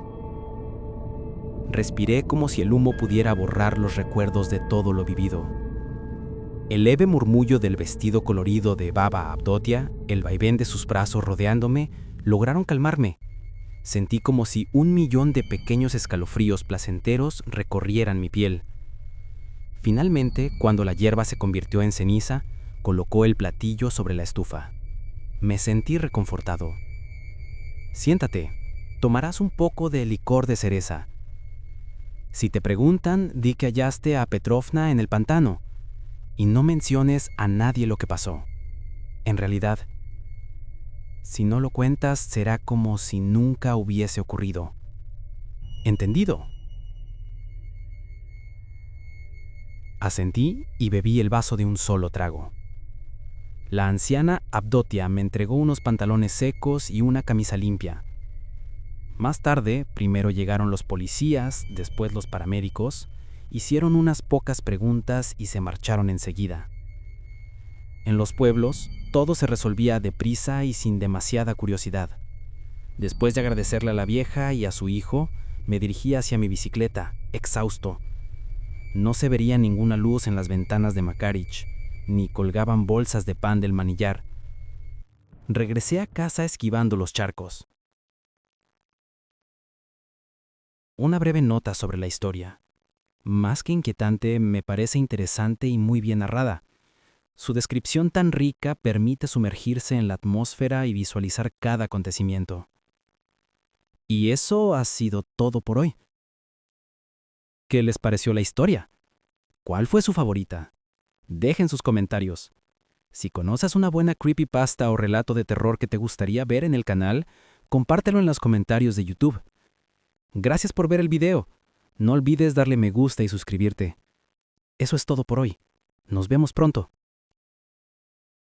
Speaker 2: Respiré como si el humo pudiera borrar los recuerdos de todo lo vivido. El leve murmullo del vestido colorido de Baba Avdotia, el vaivén de sus brazos rodeándome, lograron calmarme. Sentí como si 1.000.000 de pequeños escalofríos placenteros recorrieran mi piel. Finalmente, cuando la hierba se convirtió en ceniza, colocó el platillo sobre la estufa. Me sentí reconfortado. Siéntate, tomarás un poco de licor de cereza. Si te preguntan, di que hallaste a Petrovna en el pantano y no menciones a nadie lo que pasó. En realidad, si no lo cuentas, será como si nunca hubiese ocurrido. ¿Entendido? Asentí y bebí el vaso de un solo trago. La anciana Avdotia me entregó unos pantalones secos y una camisa limpia. Más tarde, primero llegaron los policías, después los paramédicos, hicieron unas pocas preguntas y se marcharon enseguida. En los pueblos, todo se resolvía deprisa y sin demasiada curiosidad. Después de agradecerle a la vieja y a su hijo, me dirigí hacia mi bicicleta, exhausto. No se vería ninguna luz en las ventanas de Makarich, ni colgaban bolsas de pan del manillar. Regresé a casa esquivando los charcos. Una breve nota sobre la historia. Más que inquietante, me parece interesante y muy bien narrada.
Speaker 12: Su descripción tan rica permite sumergirse en la atmósfera y visualizar cada acontecimiento. Y eso ha sido todo por hoy. ¿Qué les pareció la historia? ¿Cuál fue su favorita? Dejen sus comentarios. Si conoces una buena creepypasta o relato de terror que te gustaría ver en el canal, compártelo en los comentarios de YouTube. Gracias por ver el video. No olvides darle me gusta y suscribirte. Eso es todo por hoy. Nos vemos pronto.